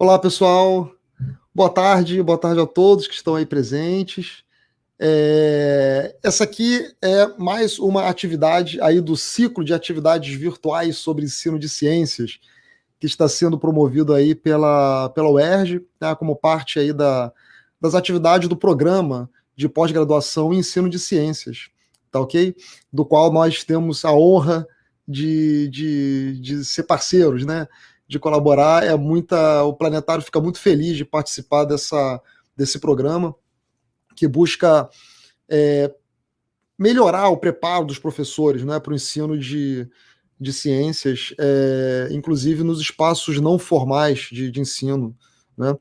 Olá, pessoal. Boa tarde a todos que estão aí presentes. Essa aqui é mais uma atividade aí do ciclo de atividades virtuais sobre ensino de ciências que está sendo promovido aí pela UERJ, tá, como parte aí das atividades do programa de pós-graduação em ensino de ciências, tá ok? Do qual nós temos a honra de ser parceiros, né? De colaborar. O Planetário fica muito feliz de participar desse programa que busca melhorar o preparo dos professores, né, para o ensino de ciências, inclusive nos espaços não formais de ensino, né?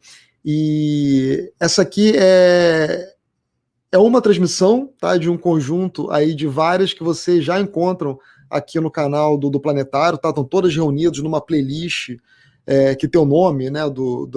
E essa aqui é uma transmissão, tá, de um conjunto aí de várias que vocês já encontram aqui no canal do Planetário, tá? Estão todas reunidas numa playlist que tem o nome, né, do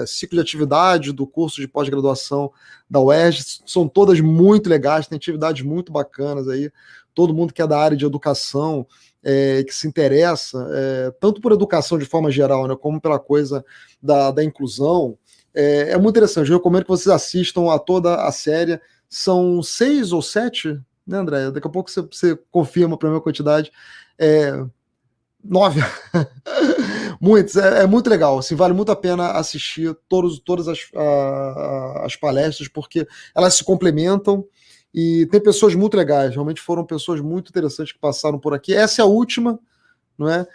ciclo de atividade do curso de pós-graduação da UERJ. São todas muito legais, tem atividades muito bacanas aí. Todo mundo que é da área de educação, que se interessa, tanto por educação de forma geral, né, como pela coisa da inclusão, é muito interessante. Eu recomendo que vocês assistam a toda a série. São 6 ou 7, né, André? Daqui a pouco você confirma para a minha quantidade. 9. Muitos, é muito legal, assim, vale muito a pena assistir todas as palestras, porque elas se complementam e tem pessoas muito legais, realmente foram pessoas muito interessantes que passaram por aqui. Essa é a última, não é?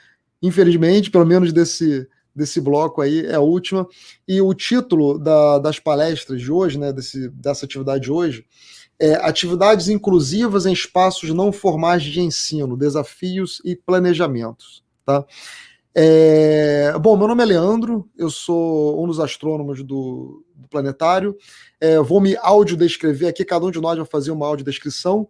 Infelizmente, pelo menos desse bloco aí, é a última. E o título das palestras de hoje, né, dessa atividade de hoje, é Atividades Inclusivas em Espaços Não Formais de Ensino, Desafios e Planejamentos. Tá? Bom, meu nome é Leandro, eu sou um dos astrônomos do Planetário. Vou me audiodescrever aqui, cada um de nós vai fazer uma audiodescrição,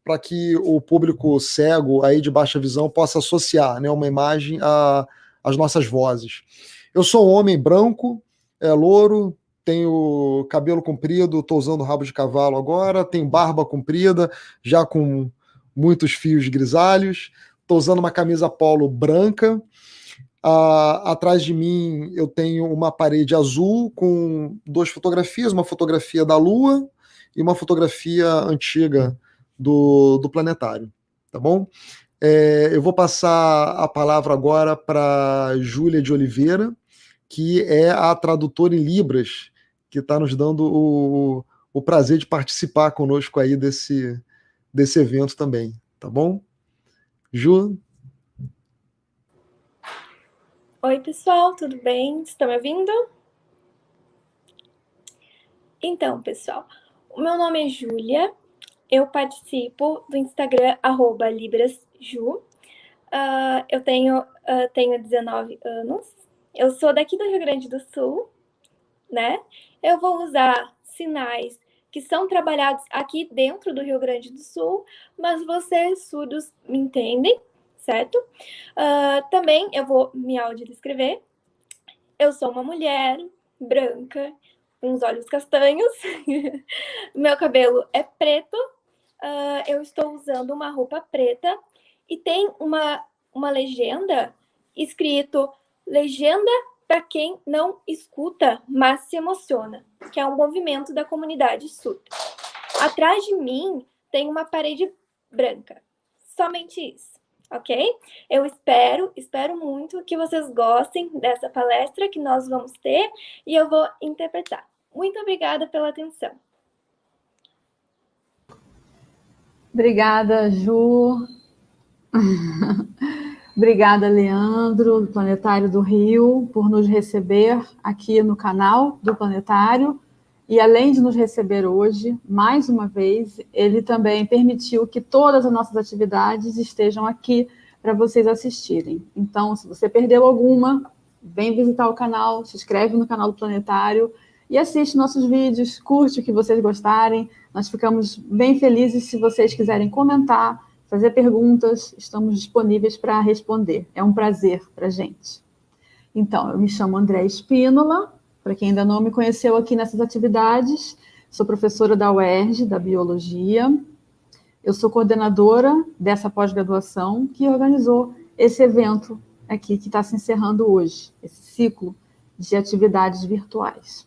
para que o público cego aí de baixa visão possa associar, né, uma imagem às nossas vozes. Eu sou um homem branco, louro, tenho cabelo comprido, estou usando rabo de cavalo agora, tenho barba comprida, já com muitos fios grisalhos, estou usando uma camisa polo branca. Atrás de mim eu tenho uma parede azul com 2 fotografias, uma fotografia da Lua e uma fotografia antiga do Planetário, tá bom? Eu vou passar a palavra agora para Júlia de Oliveira, que é a tradutora em Libras, que está nos dando o prazer de participar conosco aí desse evento também, tá bom? Ju? Oi, pessoal, tudo bem? Estão me ouvindo? Então, pessoal, o meu nome é Júlia, eu participo do Instagram @librasju. Eu tenho 19 anos, eu sou daqui do Rio Grande do Sul, né? Eu vou usar sinais que são trabalhados aqui dentro do Rio Grande do Sul, mas vocês surdos me entendem, certo? Também eu vou me audiodescrever. Eu sou uma mulher branca, com os olhos castanhos, meu cabelo é preto, eu estou usando uma roupa preta e tem uma legenda escrito legenda para quem não escuta, mas se emociona, que é um movimento da comunidade surda. Atrás de mim tem uma parede branca, somente isso, ok? Eu espero muito que vocês gostem dessa palestra que nós vamos ter e eu vou interpretar. Muito obrigada pela atenção. Obrigada, Ju. Obrigada, Leandro, do Planetário do Rio, por nos receber aqui no canal do Planetário. E além de nos receber hoje, mais uma vez, ele também permitiu que todas as nossas atividades estejam aqui para vocês assistirem. Então, se você perdeu alguma, vem visitar o canal, se inscreve no canal do Planetário e assiste nossos vídeos, curte o que vocês gostarem. Nós ficamos bem felizes se vocês quiserem comentar, fazer perguntas, estamos disponíveis para responder. É um prazer para a gente. Então, eu me chamo André Espínola, para quem ainda não me conheceu aqui nessas atividades, sou professora da UERJ, da Biologia. Eu sou coordenadora dessa pós-graduação que organizou esse evento aqui que está se encerrando hoje, esse ciclo de atividades virtuais.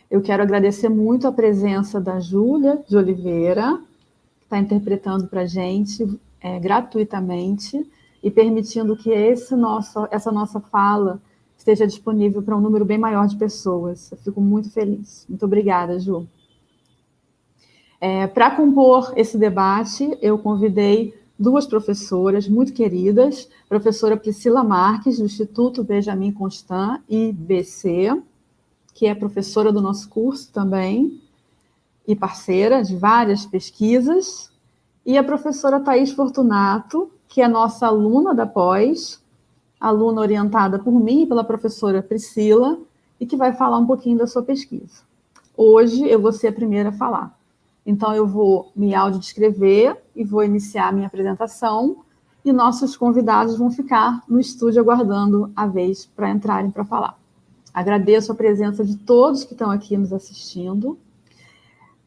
Eu quero agradecer muito a presença da Júlia de Oliveira, que está interpretando para a gente gratuitamente e permitindo que essa nossa fala esteja disponível para um número bem maior de pessoas. Eu fico muito feliz. Muito obrigada, Ju. Para compor esse debate, eu convidei duas professoras muito queridas, a professora Priscila Marques, do Instituto Benjamin Constant, IBC, que é professora do nosso curso também, e parceira de várias pesquisas, e a professora Thaís Fortunato, que é nossa aluna da pós, aluna orientada por mim e pela professora Priscila, e que vai falar um pouquinho da sua pesquisa. Hoje eu vou ser a primeira a falar. Então eu vou me audiodescrever e vou iniciar a minha apresentação, e nossos convidados vão ficar no estúdio aguardando a vez para entrarem para falar. Agradeço a presença de todos que estão aqui nos assistindo.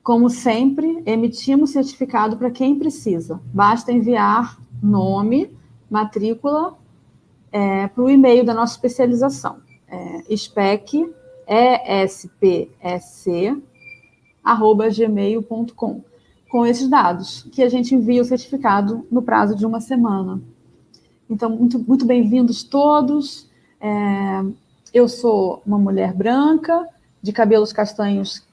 Como sempre, emitimos certificado para quem precisa. Basta enviar nome, matrícula, para o e-mail da nossa especialização. spec, espsc@gmail.com. Com esses dados, que a gente envia o certificado no prazo de 1 semana. Então, muito bem-vindos todos. Eu sou uma mulher branca, de cabelos castanhos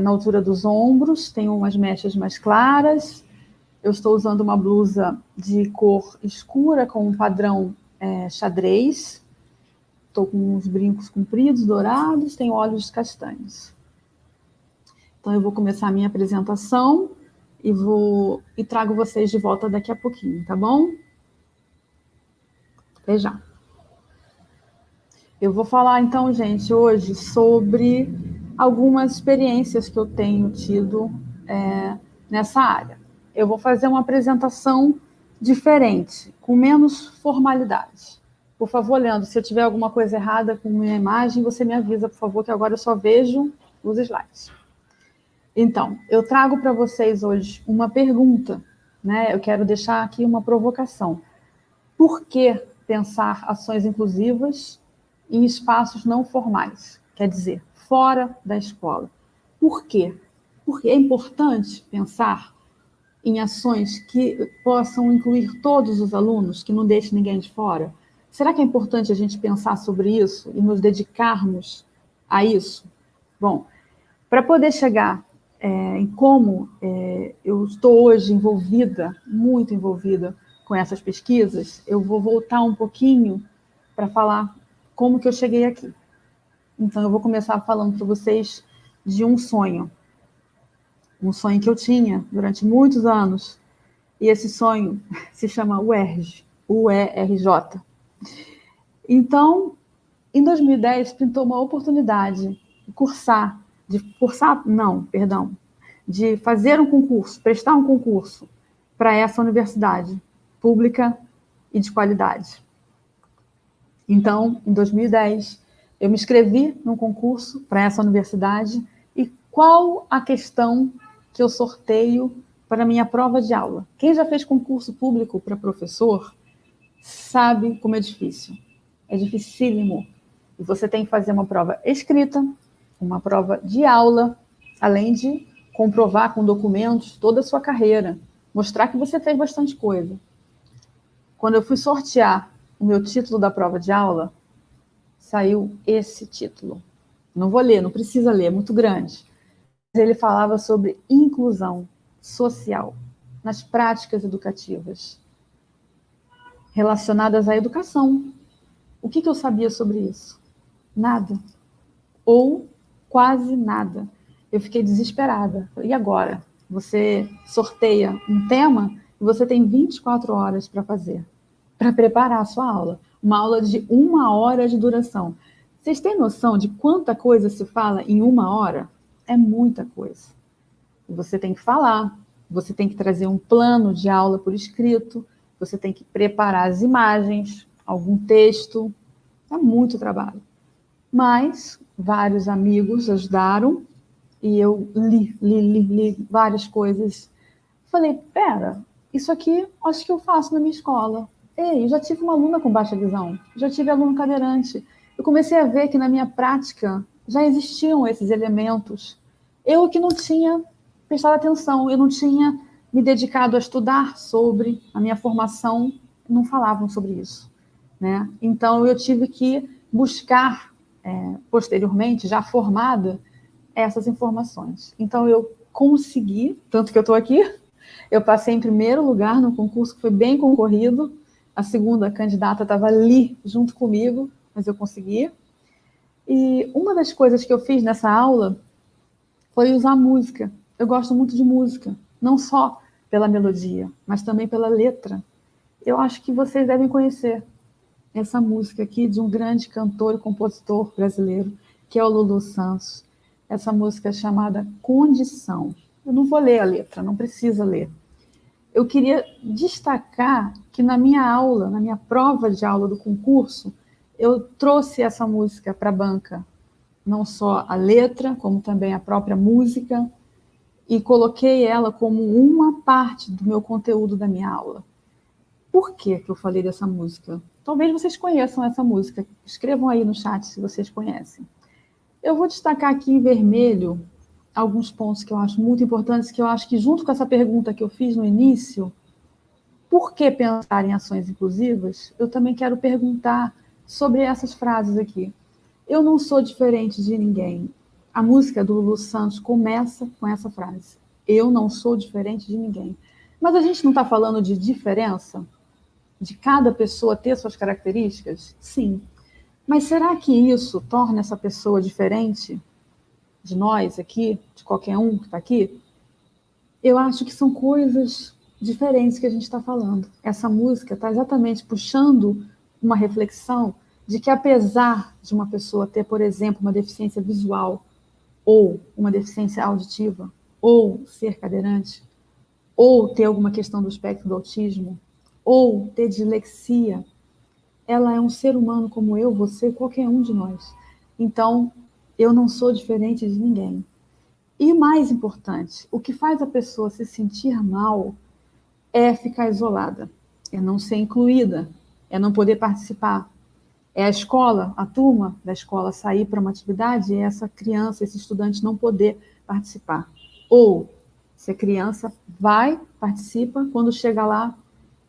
na altura dos ombros, tenho umas mechas mais claras, eu estou usando uma blusa de cor escura com um padrão xadrez, estou com uns brincos compridos, dourados, tenho olhos castanhos. Então eu vou começar a minha apresentação e trago vocês de volta daqui a pouquinho, tá bom? Até já. Eu vou falar então, gente, hoje sobre algumas experiências que eu tenho tido nessa área. Eu vou fazer uma apresentação diferente, com menos formalidade. Por favor, Leandro, se eu tiver alguma coisa errada com minha imagem, você me avisa, por favor, que agora eu só vejo os slides. Então, eu trago para vocês hoje uma pergunta, né? Eu quero deixar aqui uma provocação. Por que pensar ações inclusivas em espaços não formais? Quer dizer, fora da escola. Por quê? Porque é importante pensar em ações que possam incluir todos os alunos, que não deixem ninguém de fora. Será que é importante a gente pensar sobre isso e nos dedicarmos a isso? Bom, para poder chegar em como eu estou hoje muito envolvida com essas pesquisas, eu vou voltar um pouquinho para falar como que eu cheguei aqui. Então, eu vou começar falando para vocês de um sonho que eu tinha durante muitos anos, e esse sonho se chama UERJ, U-E-R-J. Então, em 2010, pintou uma oportunidade de fazer um concurso, prestar um concurso para essa universidade pública e de qualidade. Então, em 2010, eu me inscrevi num concurso para essa universidade, e qual a questão que eu sorteio para a minha prova de aula? Quem já fez concurso público para professor sabe como é difícil. É dificílimo. E você tem que fazer uma prova escrita, uma prova de aula, além de comprovar com documentos toda a sua carreira, mostrar que você fez bastante coisa. Quando eu fui sortear o meu título da prova de aula, saiu esse título. Não vou ler, não precisa ler, é muito grande. Ele falava sobre inclusão social nas práticas educativas relacionadas à educação. O que eu sabia sobre isso? Nada. Ou quase nada. Eu fiquei desesperada. E agora? Você sorteia um tema e você tem 24 horas para fazer, para preparar a sua aula. Uma aula de 1 hora de duração. Vocês têm noção de quanta coisa se fala em 1 hora? É muita coisa. Você tem que falar, você tem que trazer um plano de aula por escrito, você tem que preparar as imagens, algum texto. É muito trabalho. Mas vários amigos ajudaram e eu li várias coisas. Falei, pera, isso aqui acho que eu faço na minha escola. Ei, eu já tive uma aluna com baixa visão, já tive aluno cadeirante. Eu comecei a ver que na minha prática já existiam esses elementos. Eu que não tinha prestado atenção, eu não tinha me dedicado a estudar sobre, a minha formação não falavam sobre isso, né? Então eu tive que buscar, posteriormente, já formada, essas informações. Então eu consegui, tanto que eu estou aqui, eu passei em primeiro lugar no concurso que foi bem concorrido, a segunda candidata estava ali junto comigo, mas eu consegui. E uma das coisas que eu fiz nessa aula foi usar música. Eu gosto muito de música, não só pela melodia, mas também pela letra. Eu acho que vocês devem conhecer essa música aqui de um grande cantor e compositor brasileiro, que é o Lulu Santos. Essa música é chamada Condição. Eu não vou ler a letra, não precisa ler. Eu queria destacar que na minha aula, na minha prova de aula do concurso, eu trouxe essa música para a banca, não só a letra, como também a própria música, e coloquei ela como uma parte do meu conteúdo da minha aula. Por que eu falei dessa música? Talvez vocês conheçam essa música. Escrevam aí no chat se vocês conhecem. Eu vou destacar aqui em vermelho alguns pontos que eu acho muito importantes, que eu acho que junto com essa pergunta que eu fiz no início, por que pensar em ações inclusivas, eu também quero perguntar sobre essas frases aqui. Eu não sou diferente de ninguém. A música do Lulu Santos começa com essa frase. Eu não sou diferente de ninguém. Mas a gente não está falando de diferença? De cada pessoa ter suas características? Sim. Mas será que isso torna essa pessoa diferente de nós aqui, de qualquer um que está aqui? Eu acho que são coisas diferentes que a gente está falando. Essa música está exatamente puxando uma reflexão de que, apesar de uma pessoa ter, por exemplo, uma deficiência visual, ou uma deficiência auditiva, ou ser cadeirante, ou ter alguma questão do espectro do autismo, ou ter dislexia, ela é um ser humano como eu, você, qualquer um de nós. Então, eu não sou diferente de ninguém. E mais importante, o que faz a pessoa se sentir mal é ficar isolada, é não ser incluída, é não poder participar. É a escola, a turma da escola sair para uma atividade e essa criança, esse estudante não poder participar. Ou, se a criança vai, participa, quando chega lá,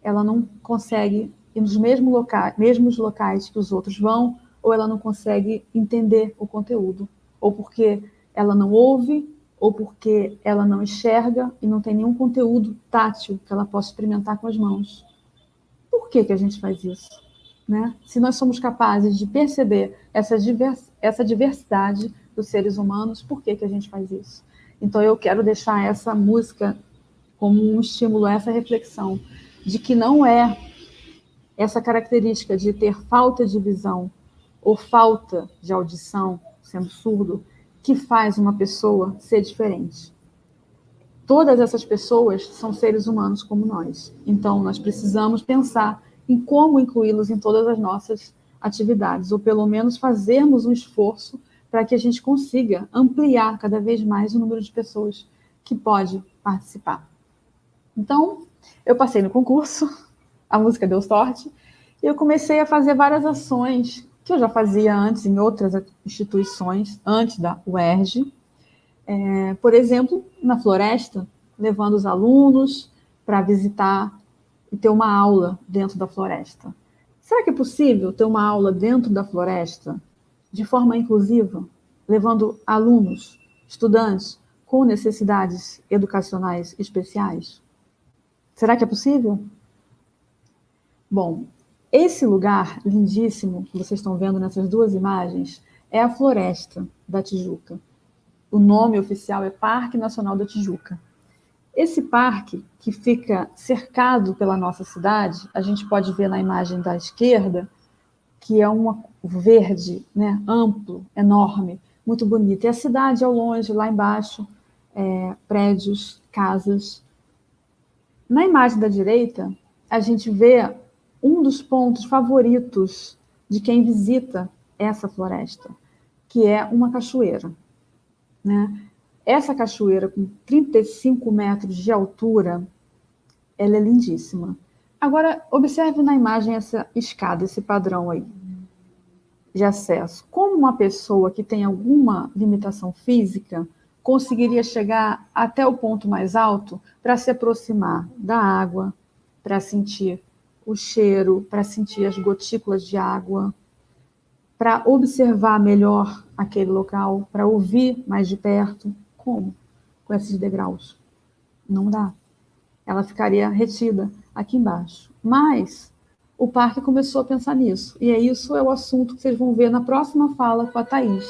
ela não consegue ir nos mesmos locais que os outros vão, ou ela não consegue entender o conteúdo, ou porque ela não ouve, ou porque ela não enxerga e não tem nenhum conteúdo tátil que ela possa experimentar com as mãos. Por que a gente faz isso? Né? Se nós somos capazes de perceber essa diversidade dos seres humanos, por que a gente faz isso? Então eu quero deixar essa música como um estímulo a essa reflexão, de que não é essa característica de ter falta de visão ou falta de audição, sendo surdo, que faz uma pessoa ser diferente. Todas essas pessoas são seres humanos como nós. Então, nós precisamos pensar em como incluí-los em todas as nossas atividades, ou pelo menos fazermos um esforço para que a gente consiga ampliar cada vez mais o número de pessoas que pode participar. Então, eu passei no concurso, a música deu sorte, e eu comecei a fazer várias ações que eu já fazia antes em outras instituições, antes da UERJ. Por exemplo, na floresta, levando os alunos para visitar e ter uma aula dentro da floresta. Será que é possível ter uma aula dentro da floresta de forma inclusiva, levando alunos, estudantes com necessidades educacionais especiais? Será que é possível? Bom, esse lugar lindíssimo que vocês estão vendo nessas duas imagens é a Floresta da Tijuca. O nome oficial é Parque Nacional da Tijuca. Esse parque, que fica cercado pela nossa cidade, a gente pode ver na imagem da esquerda, que é um verde, né, amplo, enorme, muito bonito. E a cidade ao longe, lá embaixo, prédios, casas. Na imagem da direita, a gente vê um dos pontos favoritos de quem visita essa floresta, que é uma cachoeira, né? Essa cachoeira, com 35 metros de altura, ela é lindíssima. Agora, observe na imagem essa escada, esse padrão aí de acesso. Como uma pessoa que tem alguma limitação física conseguiria chegar até o ponto mais alto para se aproximar da água, para sentir o cheiro, para sentir as gotículas de água, para observar melhor aquele local, para ouvir mais de perto? Como? Com esses degraus. Não dá. Ela ficaria retida aqui embaixo. Mas o parque começou a pensar nisso. E isso é o assunto que vocês vão ver na próxima fala com a Thaís.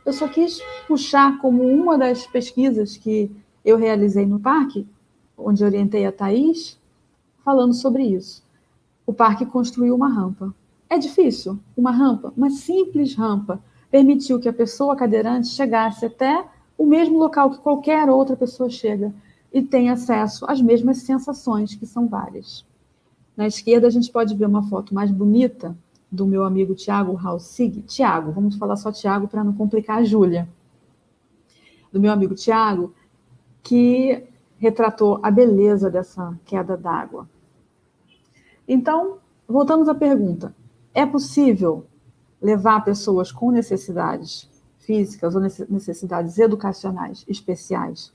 Eu só quis puxar como uma das pesquisas que eu realizei no parque, onde orientei a Thaís, falando sobre isso. O parque construiu uma rampa. É difícil, uma rampa, uma simples rampa, permitiu que a pessoa cadeirante chegasse até o mesmo local que qualquer outra pessoa chega e tem acesso às mesmas sensações, que são várias. Na esquerda, a gente pode ver uma foto mais bonita do meu amigo Tiago Halsig. Tiago, vamos falar só Tiago para não complicar a Júlia. Do meu amigo Tiago, que retratou a beleza dessa queda d'água. Então, voltamos à pergunta. É possível levar pessoas com necessidades físicas ou necessidades educacionais especiais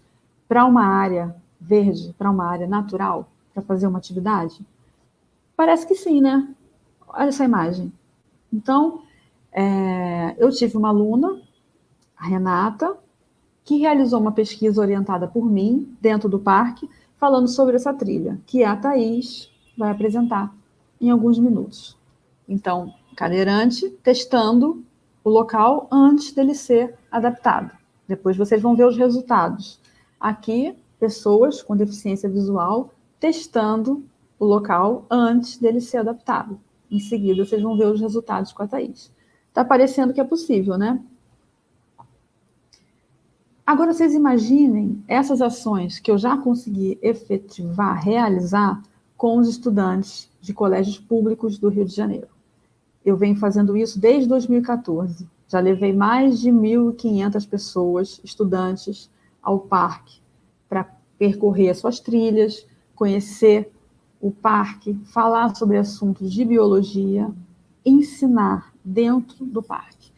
para uma área verde, para uma área natural, para fazer uma atividade? Parece que sim, né? Olha essa imagem. Então, eu tive uma aluna, a Renata, que realizou uma pesquisa orientada por mim, dentro do parque, falando sobre essa trilha, que a Thaís vai apresentar em alguns minutos. Então, cadeirante testando o local antes dele ser adaptado. Depois vocês vão ver os resultados. Aqui, pessoas com deficiência visual testando o local antes dele ser adaptado. Em seguida, vocês vão ver os resultados com a Thaís. Está parecendo que é possível, né? Agora, vocês imaginem essas ações que eu já consegui efetivar, realizar com os estudantes de colégios públicos do Rio de Janeiro. Eu venho fazendo isso desde 2014. Já levei mais de 1.500 pessoas, estudantes, ao parque para percorrer as suas trilhas, conhecer o parque, falar sobre assuntos de biologia, ensinar dentro do parque.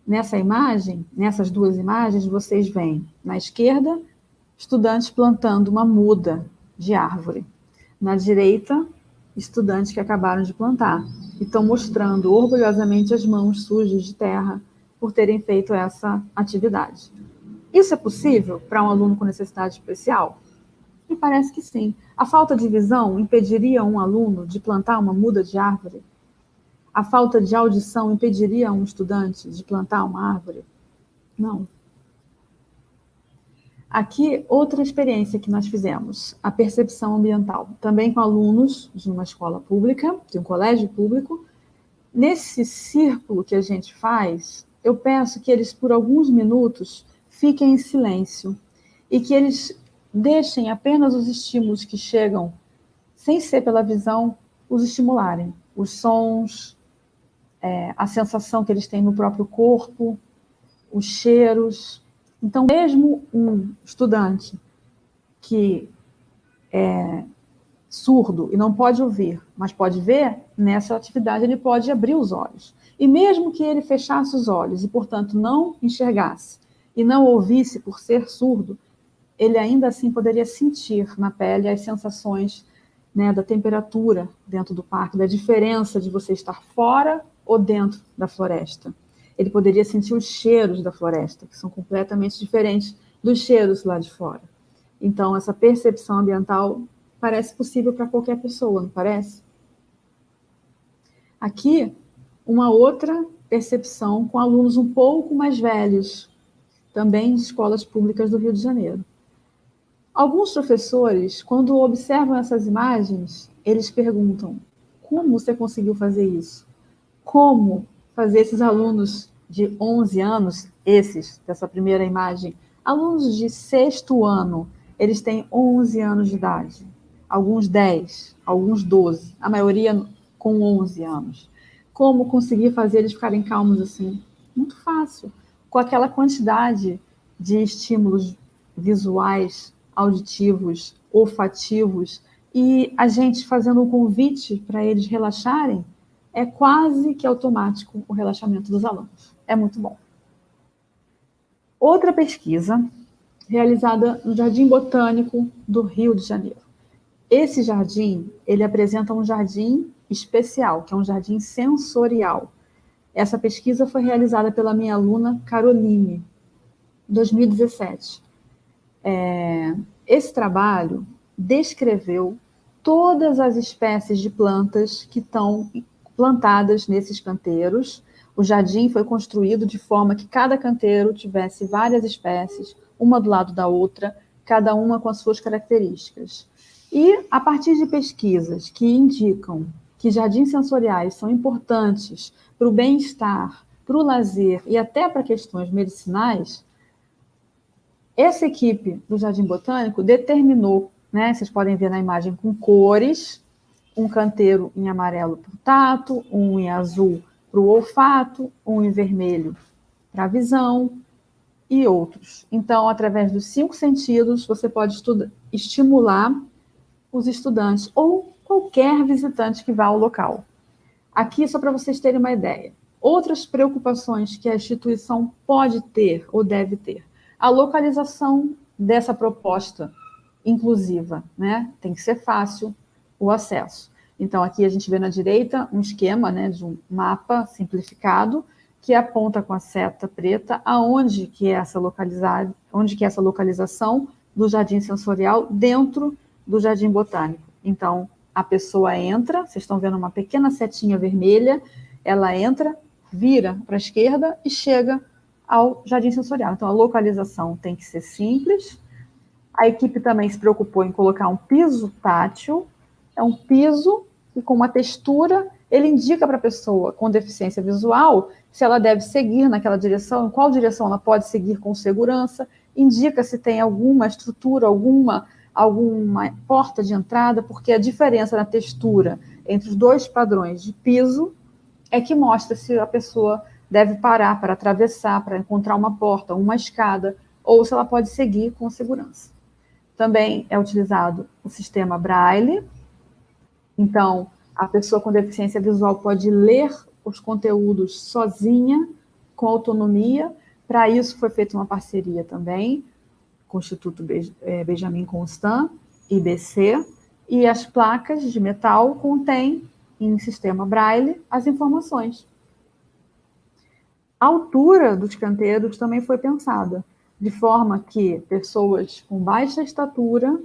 Nessa imagem, nessas duas imagens, vocês veem, na esquerda, estudantes plantando uma muda de árvore. Na direita, estudantes que acabaram de plantar e estão mostrando orgulhosamente as mãos sujas de terra por terem feito essa atividade. Isso é possível para um aluno com necessidade especial? Me parece que sim. A falta de visão impediria um aluno de plantar uma muda de árvore? A falta de audição impediria um estudante de plantar uma árvore? Não. Aqui, outra experiência que nós fizemos, a percepção ambiental, também com alunos de uma escola pública, de um colégio público. Nesse círculo que a gente faz, eu peço que eles, por alguns minutos, fiquem em silêncio e que eles deixem apenas os estímulos que chegam, sem ser pela visão, os estimularem. Os sons, a sensação que eles têm no próprio corpo, os cheiros. Então, mesmo um estudante que é surdo e não pode ouvir, mas pode ver, nessa atividade ele pode abrir os olhos. E mesmo que ele fechasse os olhos e, portanto, não enxergasse e não ouvisse por ser surdo, ele ainda assim poderia sentir na pele as sensações, né, da temperatura dentro do parque, da diferença de você estar fora ou dentro da floresta. Ele poderia sentir os cheiros da floresta, que são completamente diferentes dos cheiros lá de fora. Então, essa percepção ambiental parece possível para qualquer pessoa, não parece? Aqui, uma outra percepção com alunos um pouco mais velhos, também de escolas públicas do Rio de Janeiro. Alguns professores, quando observam essas imagens, eles perguntam: como você conseguiu fazer isso? Como fazer esses alunos de 11 anos, esses, dessa primeira imagem, alunos de 6º ano, eles têm 11 anos de idade, alguns 10, alguns 12, a maioria com 11 anos. Como conseguir fazer eles ficarem calmos assim? Muito fácil, com aquela quantidade de estímulos visuais, auditivos, olfativos, e a gente fazendo um convite para eles relaxarem, é quase que automático o relaxamento dos alunos. É muito bom. Outra pesquisa realizada no Jardim Botânico do Rio de Janeiro. Esse jardim, ele apresenta um jardim especial, que é um jardim sensorial. Essa pesquisa foi realizada pela minha aluna Caroline, em 2017. Esse trabalho descreveu todas as espécies de plantas que estão plantadas nesses canteiros. O jardim foi construído de forma que cada canteiro tivesse várias espécies, uma do lado da outra, cada uma com as suas características. E, a partir de pesquisas que indicam que jardins sensoriais são importantes para o bem-estar, para o lazer e até para questões medicinais, essa equipe do Jardim Botânico determinou, né, vocês podem ver na imagem com cores, um canteiro em amarelo para o tato, um em azul para o olfato, um em vermelho para a visão e outros. Então, através dos 5 sentidos, você pode estimular os estudantes ou qualquer visitante que vá ao local. Aqui, só para vocês terem uma ideia, outras preocupações que a instituição pode ter ou deve ter. A localização dessa proposta inclusiva, né? Tem que ser fácil o acesso. Então, aqui a gente vê na direita um esquema, né, de um mapa simplificado que aponta com a seta preta aonde que é essa localização do jardim sensorial dentro do Jardim Botânico. Então, a pessoa entra, vocês estão vendo uma pequena setinha vermelha, ela entra, vira para a esquerda e chega ao jardim sensorial. Então, a localização tem que ser simples. A equipe também se preocupou em colocar um piso tátil. É um piso que, com uma textura, ele indica para a pessoa com deficiência visual se ela deve seguir naquela direção, em qual direção ela pode seguir com segurança, indica se tem alguma estrutura, alguma porta de entrada, porque a diferença na textura entre os 2 padrões de piso é que mostra se a pessoa deve parar para atravessar, para encontrar uma porta, uma escada, ou se ela pode seguir com segurança. Também é utilizado o sistema Braille. Então, a pessoa com deficiência visual pode ler os conteúdos sozinha, com autonomia. Para isso, foi feita uma parceria também com o Instituto Benjamin Constant, IBC, e as placas de metal contêm, em sistema Braille, as informações. A altura dos canteiros também foi pensada, de forma que pessoas com baixa estatura,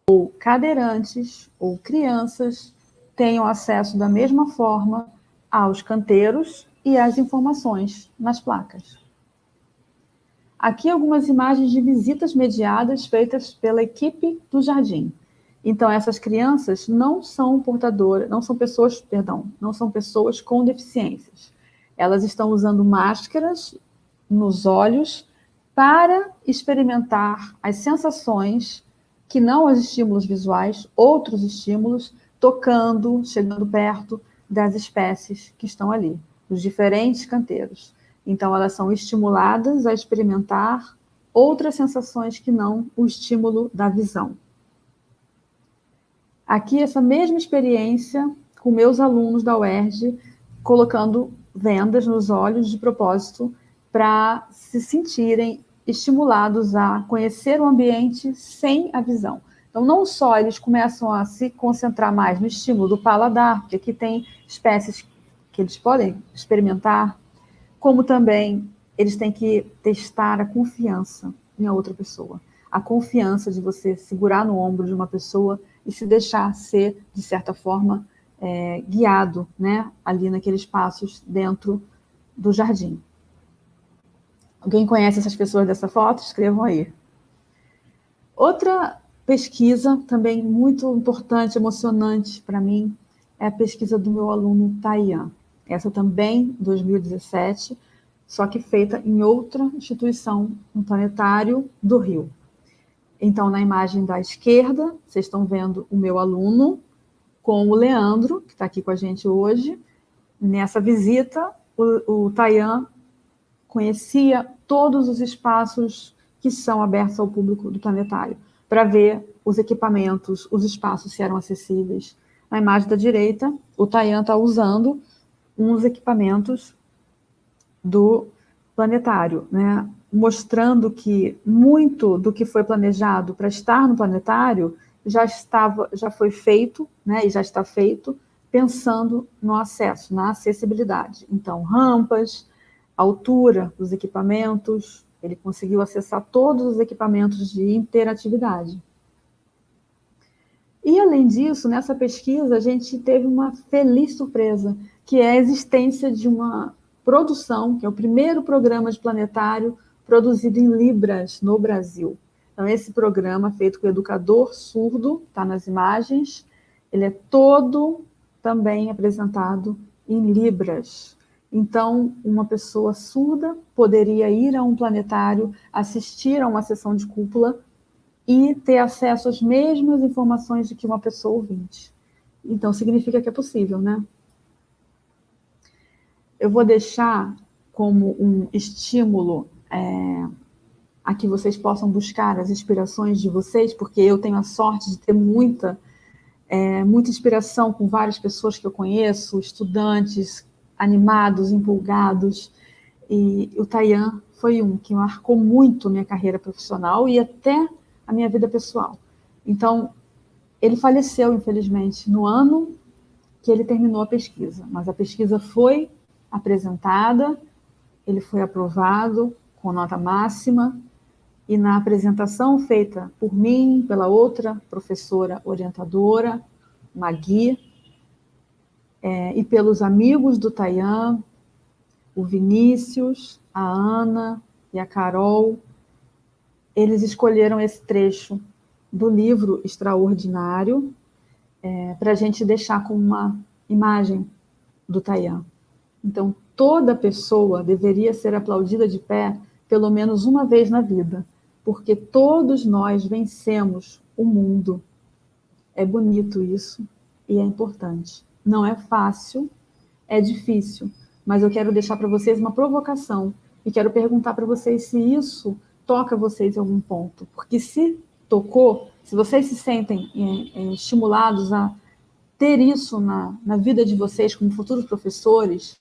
ou cadeirantes, ou crianças, tenham acesso da mesma forma aos canteiros e às informações nas placas. Aqui algumas imagens de visitas mediadas feitas pela equipe do jardim. Então, essas crianças não são pessoas com deficiências. Elas estão usando máscaras nos olhos para experimentar as sensações que não os estímulos visuais, outros estímulos, tocando, chegando perto das espécies que estão ali, dos diferentes canteiros. Então, elas são estimuladas a experimentar outras sensações que não o estímulo da visão. Aqui, essa mesma experiência com meus alunos da UERJ, colocando vendas nos olhos de propósito para se sentirem estimulados a conhecer o ambiente sem a visão. Então, não só eles começam a se concentrar mais no estímulo do paladar, porque aqui tem espécies que eles podem experimentar, como também eles têm que testar a confiança em outra pessoa. A confiança de você segurar no ombro de uma pessoa e se deixar ser, de certa forma, guiado, né, ali naqueles passos dentro do jardim. Alguém conhece essas pessoas dessa foto? Escrevam aí. Outra pesquisa também muito importante, emocionante para mim, é a pesquisa do meu aluno Tayan. Essa também, 2017, só que feita em outra instituição, no Planetário do Rio. Então, na imagem da esquerda, vocês estão vendo o meu aluno com o Leandro, que está aqui com a gente hoje. Nessa visita, o Tayan conhecia todos os espaços que são abertos ao público do planetário, para ver os equipamentos, os espaços se eram acessíveis. Na imagem da direita, o Tayan está usando uns equipamentos do planetário, né? Mostrando que muito do que foi planejado para estar no planetário já foi feito, né? E já está feito, pensando no acesso, na acessibilidade. Então, rampas, altura dos equipamentos, ele conseguiu acessar todos os equipamentos de interatividade. E, além disso, nessa pesquisa, a gente teve uma feliz surpresa, que é a existência de uma produção, que é o primeiro programa de planetário produzido em Libras no Brasil. Então, esse programa, feito com o educador surdo, está nas imagens, ele é todo também apresentado em Libras. Então, uma pessoa surda poderia ir a um planetário, assistir a uma sessão de cúpula e ter acesso às mesmas informações de que uma pessoa ouvinte. Então, significa que é possível, né? Eu vou deixar como um estímulo a que vocês possam buscar as inspirações de vocês, porque eu tenho a sorte de ter muita inspiração com várias pessoas que eu conheço, estudantes animados, empolgados, e o Tayan foi um que marcou muito minha carreira profissional e até a minha vida pessoal. Então, ele faleceu, infelizmente, no ano que ele terminou a pesquisa, mas a pesquisa foi apresentada, ele foi aprovado com nota máxima, e na apresentação feita por mim, pela outra professora orientadora, Magui, e pelos amigos do Tayan, o Vinícius, a Ana e a Carol, eles escolheram esse trecho do livro Extraordinário para a gente deixar com uma imagem do Tayan. Então, toda pessoa deveria ser aplaudida de pé pelo menos uma vez na vida, porque todos nós vencemos o mundo. É bonito isso e é importante. Não é fácil, é difícil, mas eu quero deixar para vocês uma provocação e quero perguntar para vocês se isso toca vocês em algum ponto, porque se tocou, se vocês se sentem estimulados a ter isso na vida de vocês como futuros professores,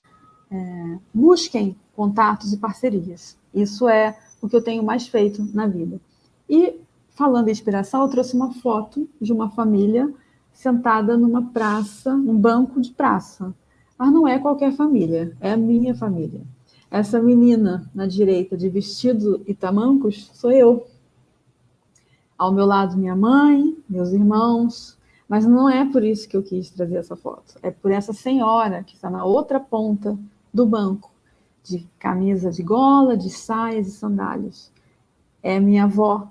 busquem contatos e parcerias. Isso é o que eu tenho mais feito na vida. E, falando em inspiração, eu trouxe uma foto de uma família sentada numa praça, num banco de praça. Mas não é qualquer família, é a minha família. Essa menina na direita, de vestido e tamancos, sou eu. Ao meu lado, minha mãe, meus irmãos. Mas não é por isso que eu quis trazer essa foto. É por essa senhora que está na outra ponta do banco, de camisa de gola, de saias e sandálias. É minha avó,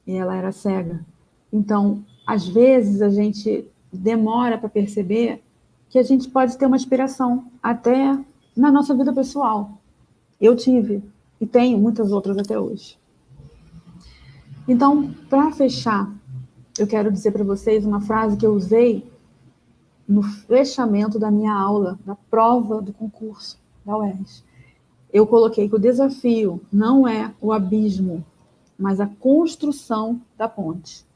e ela era cega. Então, às vezes, a gente demora para perceber que a gente pode ter uma inspiração, até na nossa vida pessoal. Eu tive, e tenho muitas outras até hoje. Então, para fechar, eu quero dizer para vocês uma frase que eu usei no fechamento da minha aula, da prova do concurso da UERJ. Eu coloquei que o desafio não é o abismo, mas a construção da ponte.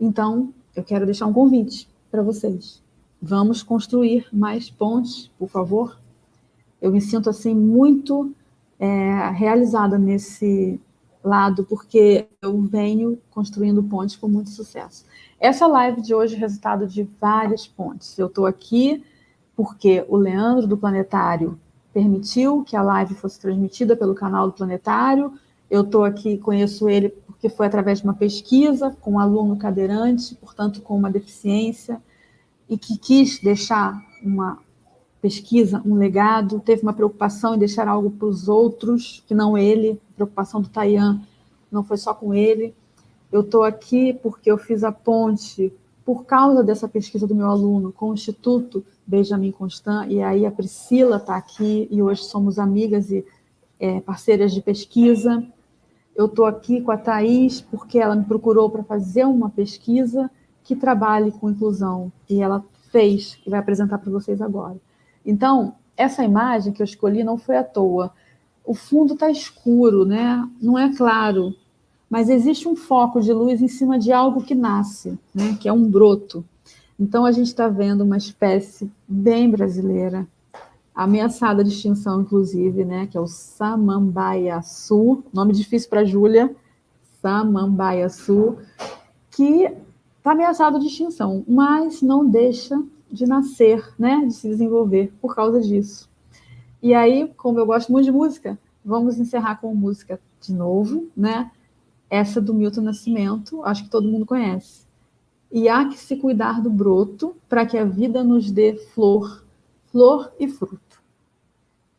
Então, eu quero deixar um convite para vocês. Vamos construir mais pontes, por favor? Eu me sinto, assim, muito realizada nesse lado, porque eu venho construindo pontes com muito sucesso. Essa live de hoje é resultado de várias pontes. Eu estou aqui porque o Leandro, do Planetário, permitiu que a live fosse transmitida pelo canal do Planetário. Eu estou aqui, conheço ele porque foi através de uma pesquisa com um aluno cadeirante, portanto, com uma deficiência, e que quis deixar uma pesquisa, um legado, teve uma preocupação em deixar algo para os outros, que não ele. A preocupação do Tayan não foi só com ele. Eu estou aqui porque eu fiz a ponte por causa dessa pesquisa do meu aluno com o Instituto Benjamin Constant, e aí a Priscila está aqui, e hoje somos amigas e parceiras de pesquisa. Eu estou aqui com a Thaís porque ela me procurou para fazer uma pesquisa que trabalhe com inclusão, e ela fez, e vai apresentar para vocês agora. Então, essa imagem que eu escolhi não foi à toa. O fundo está escuro, né? Não é claro. mas existe um foco de luz em cima de algo que nasce, né? Que é um broto. Então, a gente está vendo uma espécie bem brasileira, ameaçada de extinção, inclusive, né? Que é o Samambaiaçu, nome difícil para a Júlia, Samambaiaçu, que está ameaçado de extinção, mas não deixa de nascer, né? De se desenvolver por causa disso. E aí, como eu gosto muito de música, vamos encerrar com música de novo, né? Essa do Milton Nascimento, acho que todo mundo conhece. E há que se cuidar do broto para que a vida nos dê flor, flor e fruto.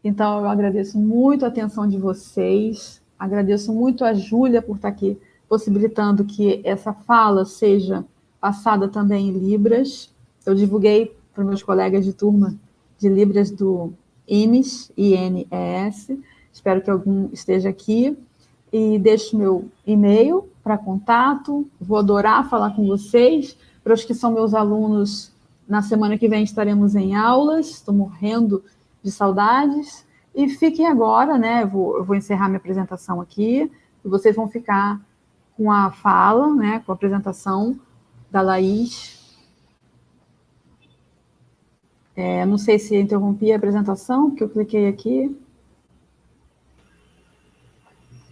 Então, eu agradeço muito a atenção de vocês, agradeço muito a Júlia por estar aqui, possibilitando que essa fala seja passada também em Libras. Eu divulguei para os meus colegas de turma de Libras do INES, INES. Espero que algum esteja aqui. E deixo meu e-mail para contato. Vou adorar falar com vocês. Para os que são meus alunos, na semana que vem estaremos em aulas. Estou morrendo de saudades. E fiquem agora, né? Eu vou encerrar minha apresentação aqui. E vocês vão ficar com a fala, né? Com a apresentação da Laís. Não sei se interrompi a apresentação, porque eu cliquei aqui.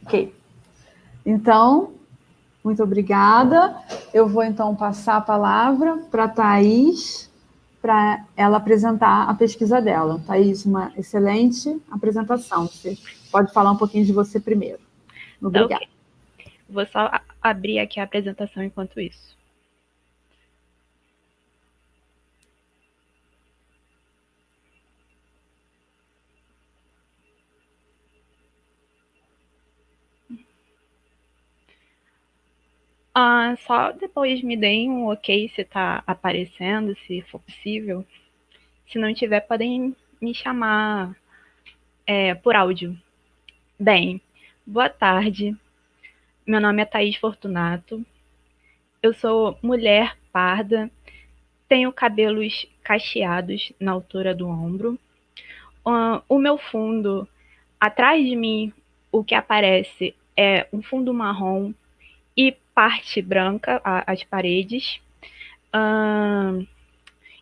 Ok. Então, muito obrigada. Eu vou, então, passar a palavra para a Thaís, para ela apresentar a pesquisa dela. Thaís, uma excelente apresentação. Você pode falar um pouquinho de você primeiro. Obrigada. Okay. Vou só abrir aqui a apresentação enquanto isso. Só depois me deem um ok se está aparecendo, se for possível. Se não tiver, podem me chamar por áudio. Bem, boa tarde. Meu nome é Thaís Fortunato. Eu sou mulher parda. Tenho cabelos cacheados na altura do ombro. O meu fundo, atrás de mim, o que aparece é um fundo marrom e parte branca, as paredes.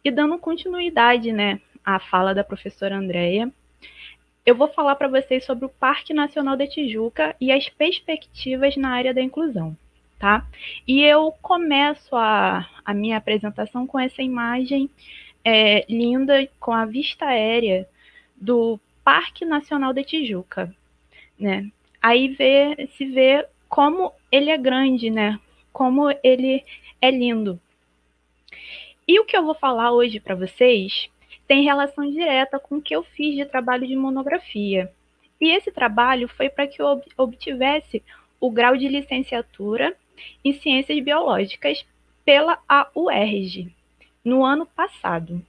E dando continuidade, né, à fala da professora Andréia, eu vou falar para vocês sobre o Parque Nacional da Tijuca e as perspectivas na área da inclusão, tá? E eu começo a minha apresentação com essa imagem linda, com a vista aérea do Parque Nacional da Tijuca, né? Aí se vê como ele é grande, né? Como ele é lindo. E o que eu vou falar hoje para vocês tem relação direta com o que eu fiz de trabalho de monografia. E esse trabalho foi para que eu obtivesse o grau de licenciatura em Ciências Biológicas pela UERJ, no ano passado.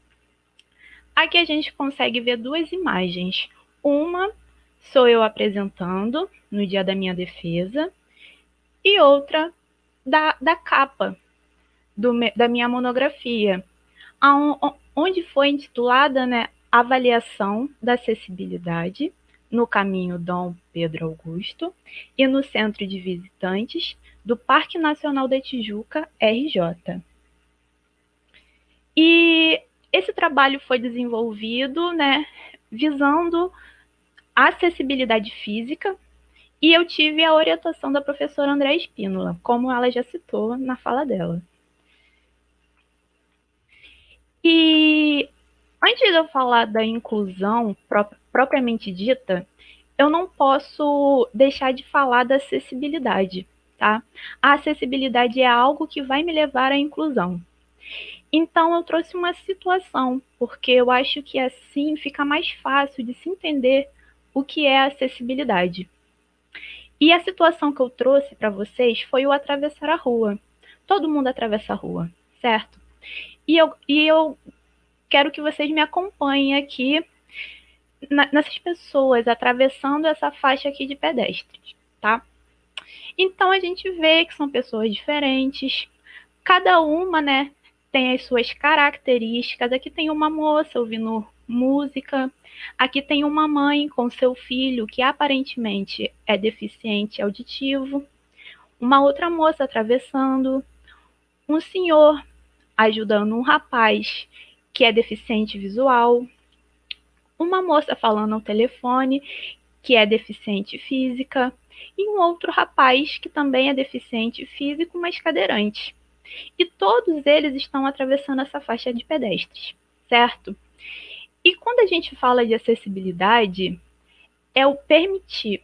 Aqui a gente consegue ver duas imagens. Uma sou eu apresentando no dia da minha defesa e outra da capa da minha monografia, onde foi intitulada, né, Avaliação da Acessibilidade no Caminho Dom Pedro Augusto e no Centro de Visitantes do Parque Nacional da Tijuca, RJ. E esse trabalho foi desenvolvido, né, visando a acessibilidade física, e eu tive a orientação da professora Andréa Espínola, como ela já citou na fala dela. E antes de eu falar da inclusão propriamente dita, eu não posso deixar de falar da acessibilidade, tá? A acessibilidade é algo que vai me levar à inclusão. Então, eu trouxe uma situação, porque eu acho que assim fica mais fácil de se entender o que é acessibilidade. E a situação que eu trouxe para vocês foi o atravessar a rua. Todo mundo atravessa a rua, certo? E eu quero que vocês me acompanhem aqui nessas pessoas atravessando essa faixa aqui de pedestres, tá? Então, a gente vê que são pessoas diferentes, cada uma, né, tem as suas características. Aqui tem uma moça ouvindo música, aqui tem uma mãe com seu filho que aparentemente é deficiente auditivo, uma outra moça atravessando, um senhor ajudando um rapaz que é deficiente visual, uma moça falando ao telefone que é deficiente física e um outro rapaz que também é deficiente físico, mas cadeirante. E todos eles estão atravessando essa faixa de pedestres, certo? E quando a gente fala de acessibilidade, é o permitir,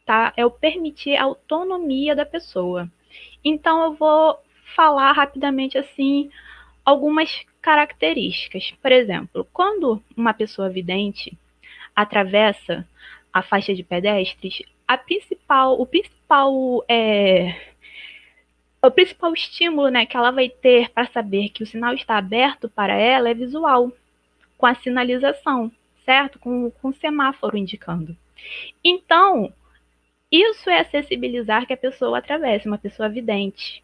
tá? É o permitir a autonomia da pessoa. Então eu vou falar rapidamente assim algumas características. Por exemplo, quando uma pessoa vidente atravessa a faixa de pedestres, o principal estímulo, né, que ela vai ter para saber que o sinal está aberto para ela é visual, com a sinalização, certo? Com o semáforo indicando. Então, isso é acessibilizar que a pessoa atravesse, uma pessoa vidente.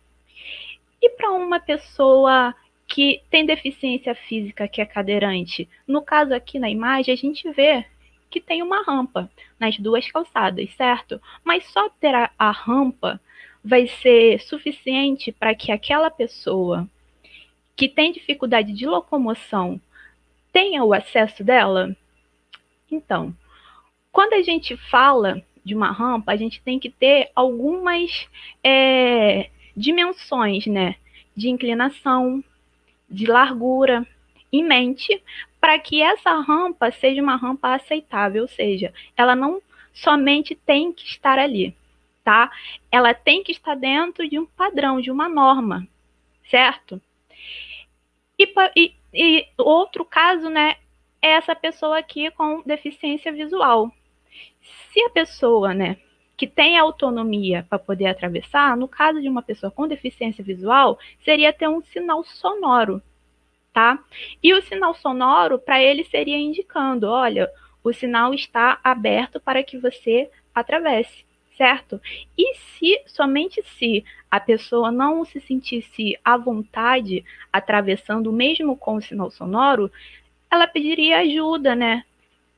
E para uma pessoa que tem deficiência física, que é cadeirante, no caso aqui na imagem, a gente vê que tem uma rampa nas duas calçadas, certo? Mas só ter a rampa vai ser suficiente para que aquela pessoa que tem dificuldade de locomoção tenha o acesso dela? Então, quando a gente fala de uma rampa, a gente tem que ter algumas dimensões, né? De inclinação, de largura em mente, para que essa rampa seja uma rampa aceitável, ou seja, ela não somente tem que estar ali, tá? Ela tem que estar dentro de um padrão, de uma norma, certo? E outro caso, né, é essa pessoa aqui com deficiência visual. Se a pessoa, né, que tem autonomia para poder atravessar, no caso de uma pessoa com deficiência visual, seria ter um sinal sonoro, tá? E o sinal sonoro, para ele, seria indicando, olha, o sinal está aberto para que você atravesse, certo? E somente se a pessoa não se sentisse à vontade atravessando mesmo com o sinal sonoro, ela pediria ajuda, né?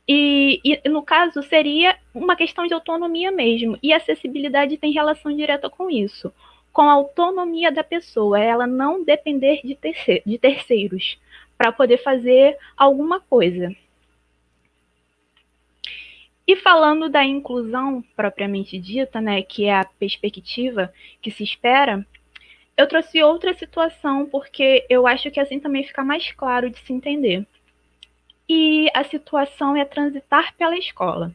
E no caso seria uma questão de autonomia mesmo. E acessibilidade tem relação direta com isso, com a autonomia da pessoa, ela não depender de terceiros para poder fazer alguma coisa. E falando da inclusão propriamente dita, né, que é a perspectiva que se espera, eu trouxe outra situação porque eu acho que assim também fica mais claro de se entender. E a situação é transitar pela escola.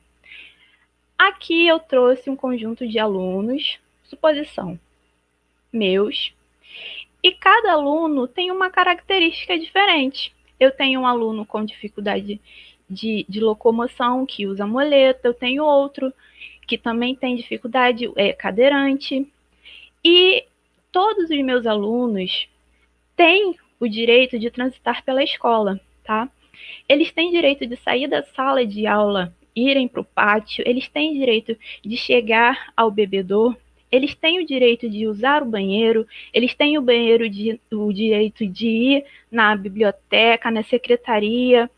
Aqui eu trouxe um conjunto de alunos, suposição, meus, e cada aluno tem uma característica diferente. Eu tenho um aluno com dificuldade de locomoção, que usa muleta, eu tenho outro que também tem dificuldade, é cadeirante, e todos os meus alunos têm o direito de transitar pela escola, tá? Eles têm direito de sair da sala de aula, irem para o pátio, eles têm direito de chegar ao bebedouro, eles têm o direito de usar o banheiro, eles têm o direito de ir na biblioteca, na secretaria.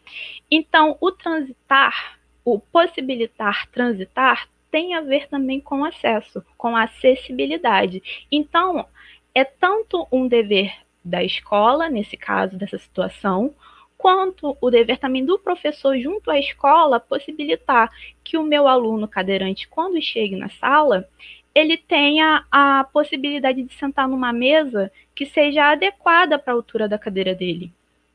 Então, o transitar, o possibilitar transitar, tem a ver também com acesso, com acessibilidade. Então, é tanto um dever da escola, nesse caso, dessa situação, quanto o dever também do professor junto à escola possibilitar que o meu aluno cadeirante, quando chegue na sala, ele tenha a possibilidade de sentar numa mesa que seja adequada para a altura da cadeira dele,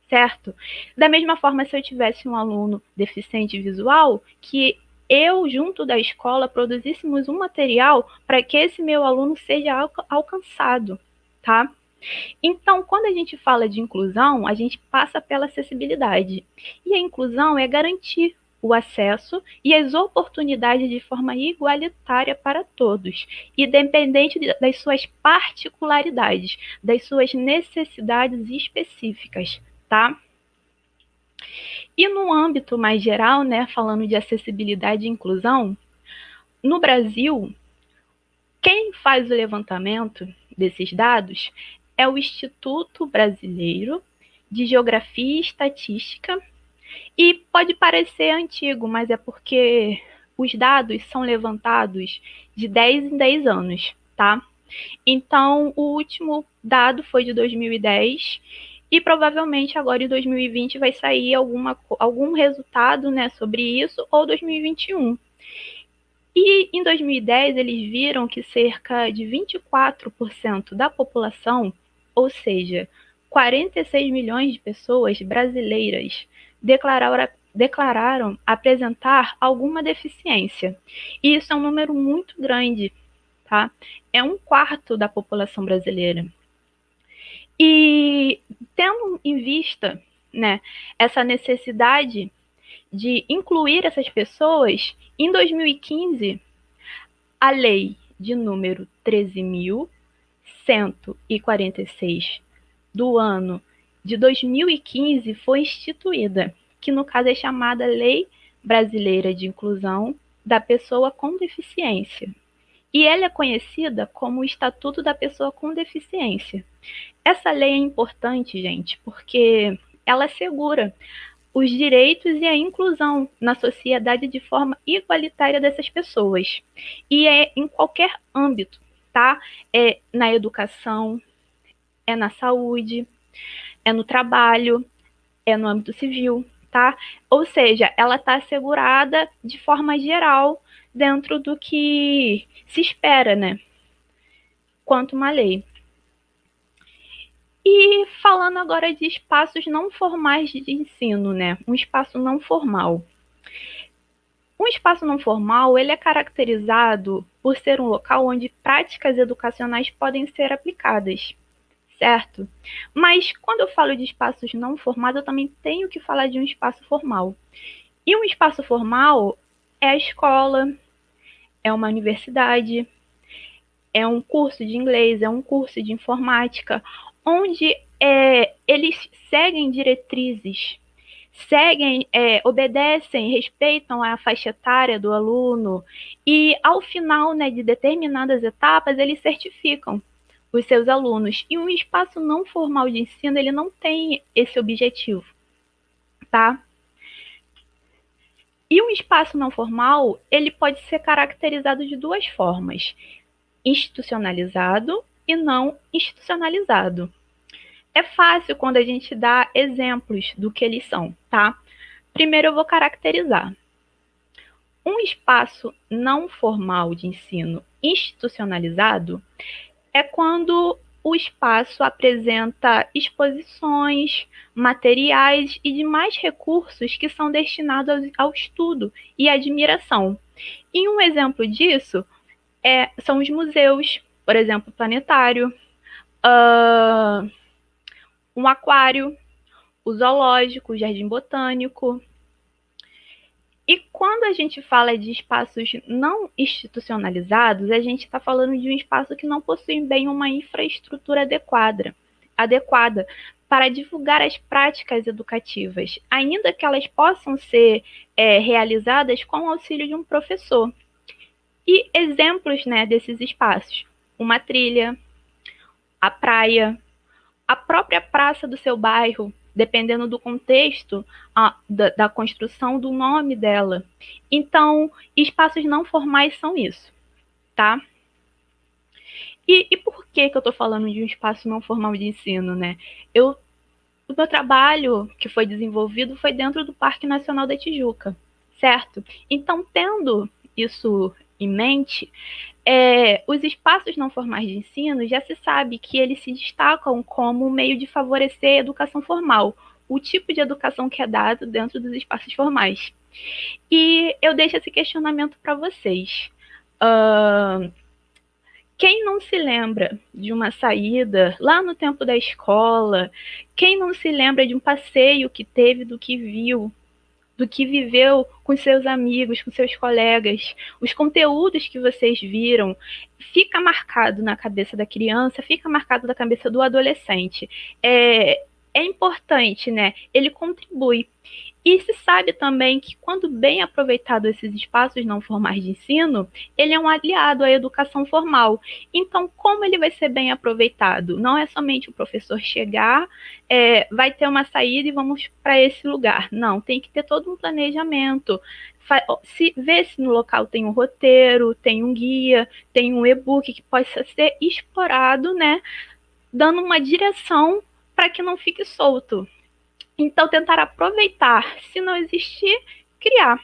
certo? Da mesma forma, se eu tivesse um aluno deficiente visual, que eu, junto da escola, produzíssemos um material para que esse meu aluno seja alcançado, tá? Então, quando a gente fala de inclusão, a gente passa pela acessibilidade. E a inclusão é garantir o acesso e as oportunidades de forma igualitária para todos, independente das suas particularidades, das suas necessidades específicas, tá? E no âmbito mais geral, né, falando de acessibilidade e inclusão, no Brasil, quem faz o levantamento desses dados é o Instituto Brasileiro de Geografia e Estatística, e pode parecer antigo, mas é porque os dados são levantados de 10 em 10 anos, tá? Então, o último dado foi de 2010 e provavelmente agora em 2020 vai sair algum resultado, né, sobre isso, ou 2021. E em 2010 eles viram que cerca de 24% da população, ou seja, 46 milhões de pessoas brasileiras, declararam apresentar alguma deficiência. E isso é um número muito grande, tá? É 1/4 da população brasileira. E tendo em vista, né, essa necessidade de incluir essas pessoas, em 2015, a lei de número 13.146 do ano de 2015 foi instituída, que no caso é chamada Lei Brasileira de Inclusão da Pessoa com Deficiência. E ela é conhecida como o Estatuto da Pessoa com Deficiência. Essa lei é importante, gente, porque ela assegura os direitos e a inclusão na sociedade de forma igualitária dessas pessoas. E é em qualquer âmbito, tá? É na educação, é na saúde, é no trabalho, é no âmbito civil, tá? Ou seja, ela está assegurada de forma geral dentro do que se espera, né? Quanto uma lei. E falando agora de espaços não formais de ensino, né? Um espaço não formal. Um espaço não formal, ele é caracterizado por ser um local onde práticas educacionais podem ser aplicadas, certo? Mas quando eu falo de espaços não formais, eu também tenho que falar de um espaço formal. E um espaço formal é a escola, é uma universidade, é um curso de inglês, é um curso de informática, onde eles seguem diretrizes, obedecem, respeitam a faixa etária do aluno e, ao final, né, de determinadas etapas, eles certificam os seus alunos. E um espaço não formal de ensino, ele não tem esse objetivo, tá? E um espaço não formal, ele pode ser caracterizado de duas formas: institucionalizado e não institucionalizado. É fácil quando a gente dá exemplos do que eles são, tá? Primeiro eu vou caracterizar. Um espaço não formal de ensino institucionalizado é quando o espaço apresenta exposições, materiais e demais recursos que são destinados ao estudo e admiração. E um exemplo disso são os museus, por exemplo, planetário, um aquário, o zoológico, o jardim botânico. E quando a gente fala de espaços não institucionalizados, a gente está falando de um espaço que não possui bem uma infraestrutura adequada para divulgar as práticas educativas, ainda que elas possam ser realizadas com o auxílio de um professor. E exemplos, né, desses espaços: uma trilha, a praia, a própria praça do seu bairro, dependendo do contexto da construção do nome dela. Então, espaços não formais são isso, tá? E por que eu estou falando de um espaço não formal de ensino, né? O meu trabalho que foi desenvolvido foi dentro do Parque Nacional da Tijuca, certo? Então, tendo isso em mente, os espaços não formais de ensino já se sabe que eles se destacam como um meio de favorecer a educação formal, o tipo de educação que é dado dentro dos espaços formais. E eu deixo esse questionamento para vocês. Quem não se lembra de uma saída lá no tempo da escola? Quem não se lembra de um passeio que teve, do que viu, do que viveu com seus amigos, com seus colegas, os conteúdos que vocês viram, fica marcado na cabeça da criança, fica marcado na cabeça do adolescente. É importante, né? Ele contribui. E se sabe também que, quando bem aproveitado esses espaços não formais de ensino, ele é um aliado à educação formal. Então, como ele vai ser bem aproveitado? Não é somente o professor chegar, vai ter uma saída e vamos para esse lugar. Não, tem que ter todo um planejamento. Ver se no local tem um roteiro, tem um guia, tem um e-book que possa ser explorado, né, dando uma direção para que não fique solto. Então, tentar aproveitar, se não existir, criar.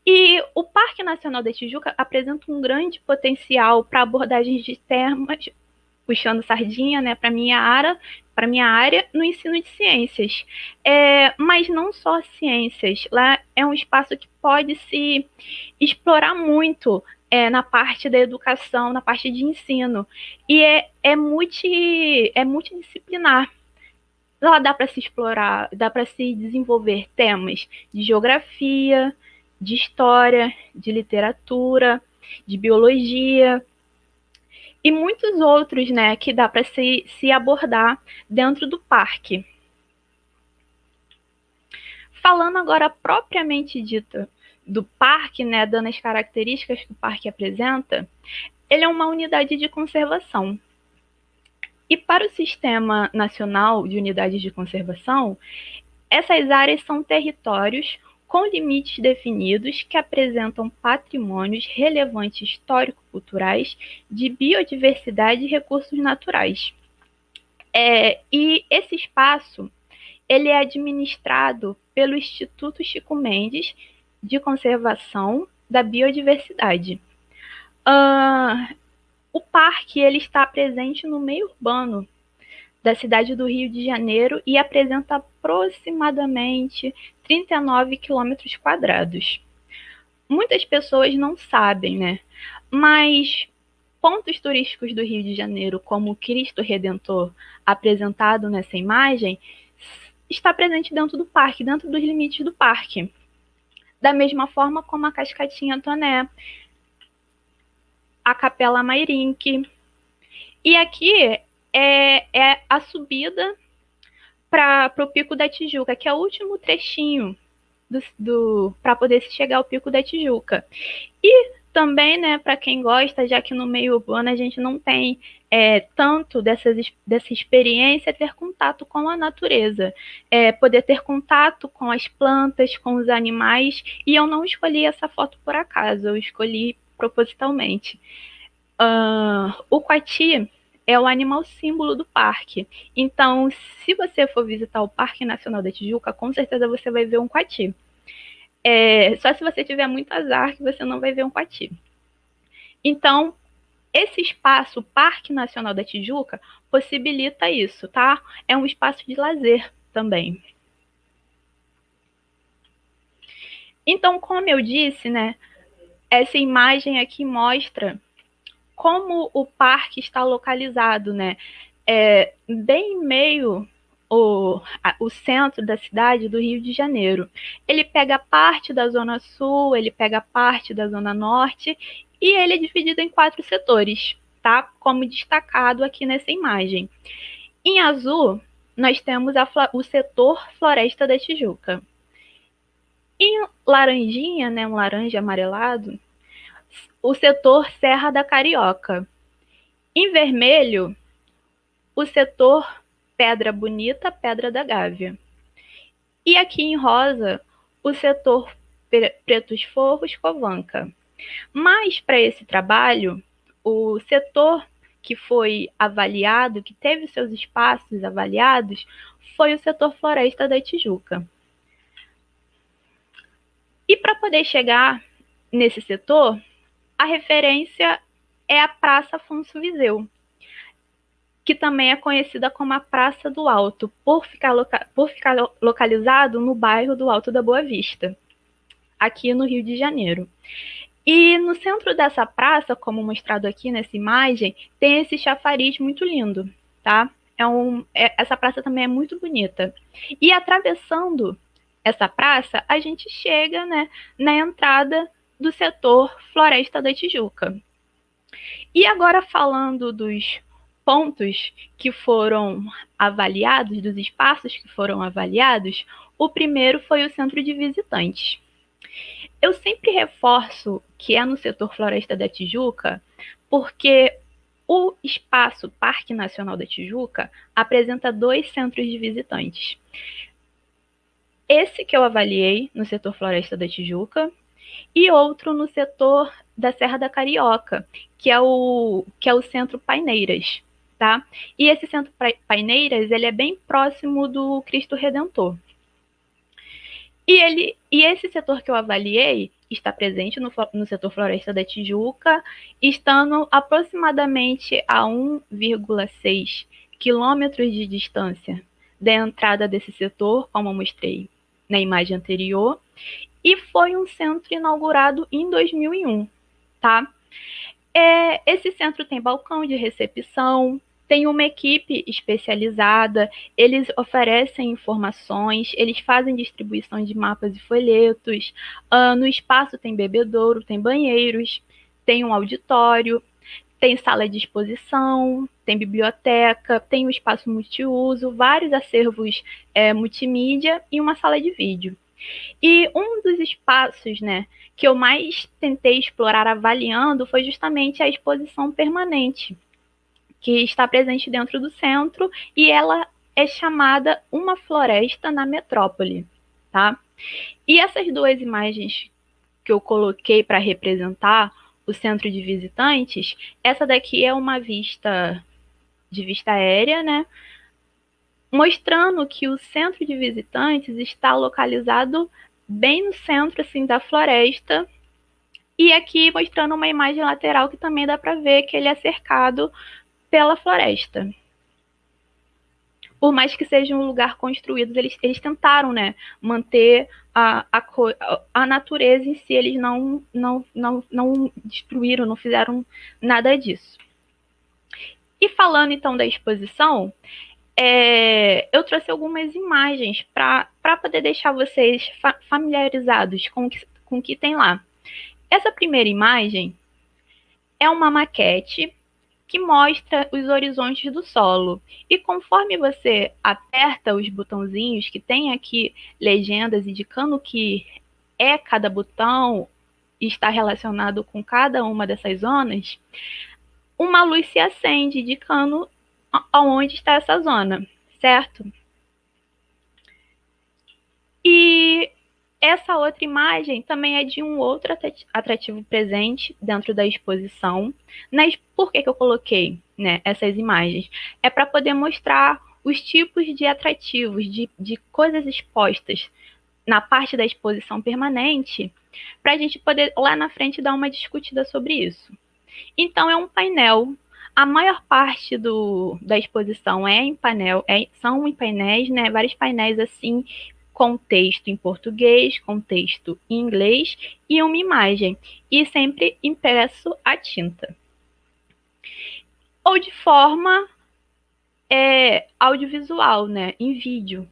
E o Parque Nacional da Tijuca apresenta um grande potencial para abordagens de temas, puxando sardinha, né, para minha área no ensino de ciências. Mas não só ciências. Lá é um espaço que pode se explorar muito na parte da educação, na parte de ensino. E é multidisciplinar. Lá dá para se explorar, dá para se desenvolver temas de geografia, de história, de literatura, de biologia e muitos outros, né, que dá para se abordar dentro do parque. Falando agora propriamente dita do parque, né, dando as características que o parque apresenta, ele é uma unidade de conservação. E para o Sistema Nacional de Unidades de Conservação, essas áreas são territórios com limites definidos que apresentam patrimônios relevantes histórico-culturais de biodiversidade e recursos naturais. E esse espaço ele é administrado pelo Instituto Chico Mendes de Conservação da Biodiversidade. O parque ele está presente no meio urbano da cidade do Rio de Janeiro e apresenta aproximadamente 39 quilômetros quadrados. Muitas pessoas não sabem, né? Mas pontos turísticos do Rio de Janeiro, como o Cristo Redentor apresentado nessa imagem, está presente dentro do parque, dentro dos limites do parque. Da mesma forma como a Cascatinha Toné, a Capela Mairinque. E aqui é a subida para o Pico da Tijuca, que é o último trechinho para poder chegar ao Pico da Tijuca. E também, né, para quem gosta, já que no meio urbano a gente não tem tanto dessa experiência, ter contato com a natureza, poder ter contato com as plantas, com os animais, e eu não escolhi essa foto por acaso, eu escolhi propositalmente. O coati é o animal símbolo do parque. Então, se você for visitar o Parque Nacional da Tijuca, com certeza você vai ver um coati. Só se você tiver muito azar que você não vai ver um coati. Então, esse espaço, o Parque Nacional da Tijuca, possibilita isso, tá? É um espaço de lazer também. Então, como eu disse, né, essa imagem aqui mostra como o parque está localizado, né? Bem em meio o centro da cidade do Rio de Janeiro. Ele pega parte da Zona Sul, ele pega parte da Zona Norte e ele é dividido em 4 setores, tá? Como destacado aqui nessa imagem. Em azul, nós temos o setor Floresta da Tijuca. Em laranjinha, né, um laranja amarelado, o setor Serra da Carioca. Em vermelho, o setor Pedra Bonita, Pedra da Gávea. E aqui em rosa, o setor Pretos Forros, Covanca. Mas para esse trabalho, o setor que foi avaliado, que teve seus espaços avaliados, foi o setor Floresta da Tijuca. E para poder chegar nesse setor, a referência é a Praça Afonso Viseu, que também é conhecida como a Praça do Alto, por ficar localizado no bairro do Alto da Boa Vista, aqui no Rio de Janeiro. E no centro dessa praça, como mostrado aqui nessa imagem, tem esse chafariz muito lindo, tá? Essa praça também é muito bonita. E atravessando essa praça, a gente chega, né, na entrada do setor Floresta da Tijuca. E agora falando dos pontos que foram avaliados, dos espaços que foram avaliados, O primeiro foi o Centro de Visitantes. Eu sempre reforço que é no setor Floresta da Tijuca, porque o espaço Parque Nacional da Tijuca apresenta 2 centros de visitantes. Esse que eu avaliei no setor Floresta da Tijuca e outro no setor da Serra da Carioca, que é o Centro Paineiras, tá? E esse Centro Paineiras, ele é bem próximo do Cristo Redentor. E esse setor que eu avaliei está presente no setor Floresta da Tijuca, estando aproximadamente a 1,6 quilômetros de distância da entrada desse setor, como eu mostrei na imagem anterior, e foi um centro inaugurado em 2001, tá? Esse centro tem balcão de recepção, tem uma equipe especializada, eles oferecem informações, eles fazem distribuição de mapas e folhetos, no espaço tem bebedouro, tem banheiros, tem um auditório, tem sala de exposição, tem biblioteca, tem um espaço multiuso, vários acervos multimídia e uma sala de vídeo. E um dos espaços, né, que eu mais tentei explorar avaliando foi justamente a exposição permanente, que está presente dentro do centro, e ela é chamada Uma Floresta na Metrópole, tá? E essas 2 imagens que eu coloquei para representar o centro de visitantes, essa daqui é uma vista de vista aérea, né? Mostrando que o centro de visitantes está localizado bem no centro assim da floresta, e aqui mostrando uma imagem lateral que também dá para ver que ele é cercado pela floresta. Por mais que seja um lugar construído, eles tentaram, né, manter a natureza em si, eles não destruíram, não fizeram nada disso. E falando então da exposição, eu trouxe algumas imagens para poder deixar vocês familiarizados com o que tem lá. Essa primeira imagem é uma maquete que mostra os horizontes do solo. E conforme você aperta os botãozinhos, que tem aqui legendas indicando que cada botão está relacionado com cada uma dessas zonas, uma luz se acende indicando aonde está essa zona, certo? E essa outra imagem também é de um outro atrativo presente dentro da exposição. Por que eu coloquei, né, essas imagens? É para poder mostrar os tipos de atrativos, de coisas expostas na parte da exposição permanente, para a gente poder lá na frente dar uma discutida sobre isso. Então, é um painel. A maior parte da exposição são em painéis, né? Vários painéis assim, com texto em português, com texto em inglês e uma imagem. E sempre impresso à tinta. Ou de forma audiovisual, né? Em vídeo.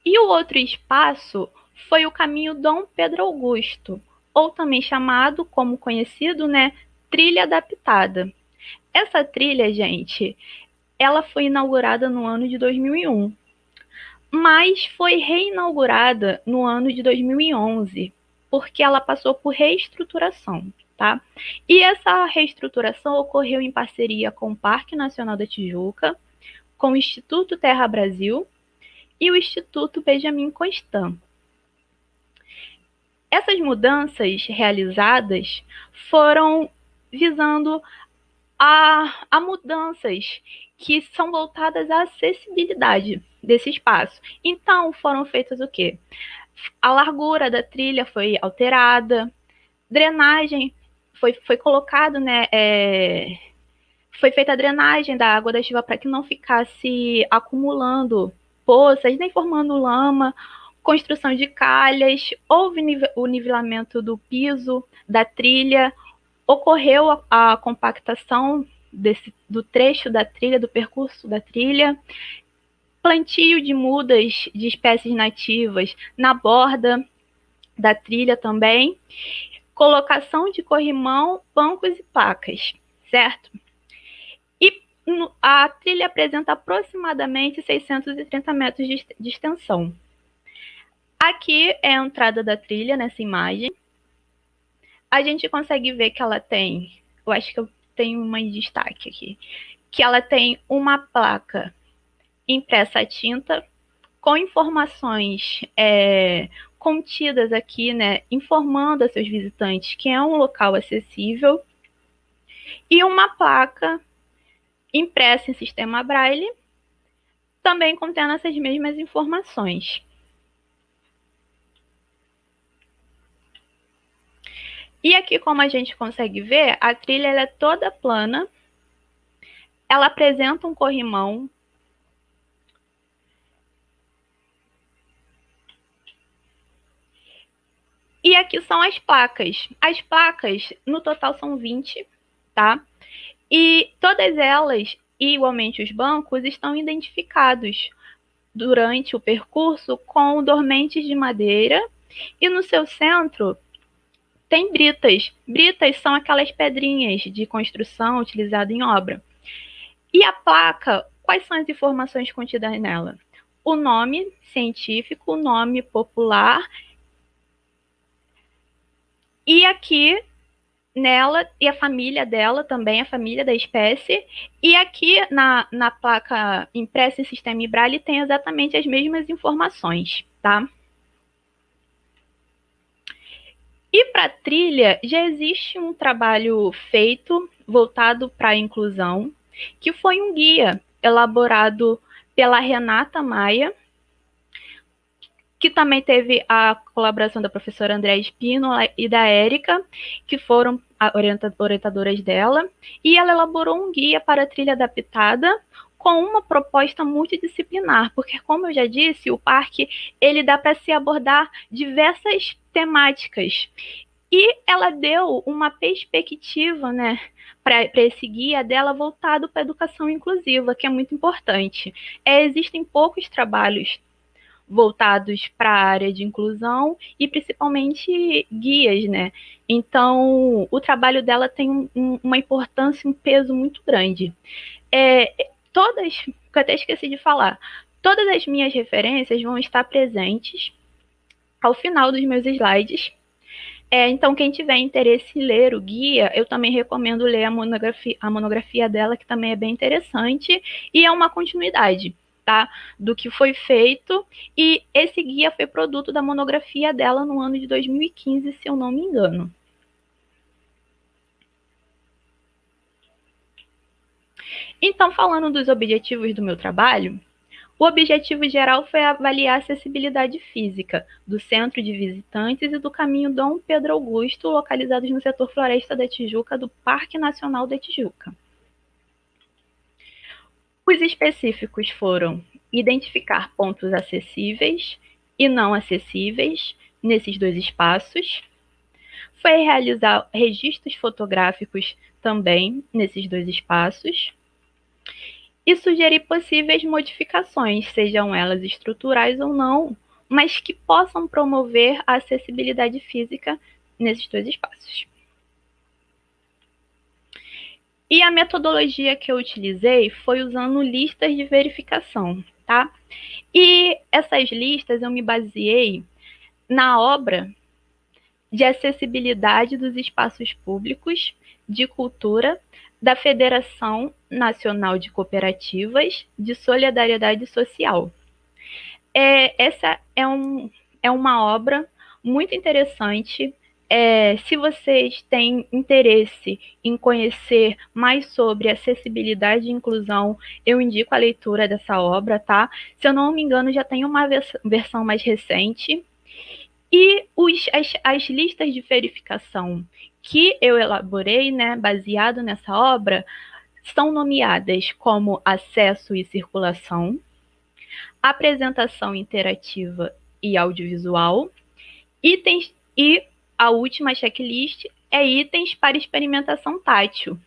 E o outro espaço foi o Caminho Dom Pedro Augusto, ou também chamado, como conhecido, né, Trilha Adaptada. Essa trilha, gente, ela foi inaugurada no ano de 2001, mas foi reinaugurada no ano de 2011, porque ela passou por reestruturação, tá? E essa reestruturação ocorreu em parceria com o Parque Nacional da Tijuca, com o Instituto Terra Brasil e o Instituto Benjamin Constant. Essas mudanças realizadas foram visando a mudanças que são voltadas à acessibilidade desse espaço. Então, foram feitas o quê? A largura da trilha foi alterada, drenagem foi colocado, né? Foi feita a drenagem da água da chuva para que não ficasse acumulando poças, nem formando lama, construção de calhas, houve o nivelamento do piso, da trilha, ocorreu a compactação do trecho da trilha, do percurso da trilha, plantio de mudas de espécies nativas na borda da trilha também, colocação de corrimão, bancos e placas, certo? E A trilha apresenta aproximadamente 630 metros de extensão. Aqui é a entrada da trilha, nessa imagem. A gente consegue ver que ela tem, eu acho que eu tenho uma em destaque aqui, que ela tem uma placa impressa a tinta com informações contidas aqui, né, informando a seus visitantes que é um local acessível, e uma placa impressa em sistema Braille, também contendo essas mesmas informações. E aqui, como a gente consegue ver, a trilha ela é toda plana, ela apresenta um corrimão, e aqui são as placas. As placas, no total, são 20, tá? E todas elas, igualmente os bancos, estão identificados durante o percurso com dormentes de madeira, e no seu centro tem britas. Britas são aquelas pedrinhas de construção utilizadas em obra. E a placa, quais são as informações contidas nela? O nome científico, o nome popular, e aqui nela, e a família dela também, a família da espécie, e aqui na placa impressa em sistema Braille tem exatamente as mesmas informações, tá? E para a trilha, já existe um trabalho feito voltado para a inclusão, que foi um guia elaborado pela Renata Maia, que também teve a colaboração da professora Andréa Espínola e da Érica, que foram orientadoras dela, e ela elaborou um guia para a trilha adaptada com uma proposta multidisciplinar, porque, como eu já disse, o parque ele dá para se abordar diversas temáticas. E ela deu uma perspectiva, né, para esse guia dela voltado para a educação inclusiva, que é muito importante. Existem poucos trabalhos voltados para a área de inclusão e principalmente guias, né? Então, o trabalho dela tem uma importância, um peso muito grande. Todas, que eu até esqueci de falar, todas as minhas referências vão estar presentes ao final dos meus slides. Então, quem tiver interesse em ler o guia, eu também recomendo ler a monografia dela, que também é bem interessante, e é uma continuidade, tá, do que foi feito, e esse guia foi produto da monografia dela no ano de 2015, se eu não me engano. Então, falando dos objetivos do meu trabalho, o objetivo geral foi avaliar a acessibilidade física do Centro de Visitantes e do Caminho Dom Pedro Augusto, localizados no setor Floresta da Tijuca do Parque Nacional da Tijuca. Os específicos foram identificar pontos acessíveis e não acessíveis nesses dois espaços, foi realizar registros fotográficos também nesses dois espaços, e sugerir possíveis modificações, sejam elas estruturais ou não, mas que possam promover a acessibilidade física nesses dois espaços. E a metodologia que eu utilizei foi usando listas de verificação, tá? E essas listas eu me baseei na obra de acessibilidade dos espaços públicos de cultura da Federação Nacional de Cooperativas de Solidariedade Social. Essa é uma obra muito interessante. Se vocês têm interesse em conhecer mais sobre acessibilidade e inclusão, eu indico a leitura dessa obra, tá? Se eu não me engano, já tem uma versão mais recente. E as listas de verificação que eu elaborei, né, baseado nessa obra, são nomeadas como acesso e circulação, apresentação interativa e audiovisual, itens, e a última checklist é itens para experimentação tátil.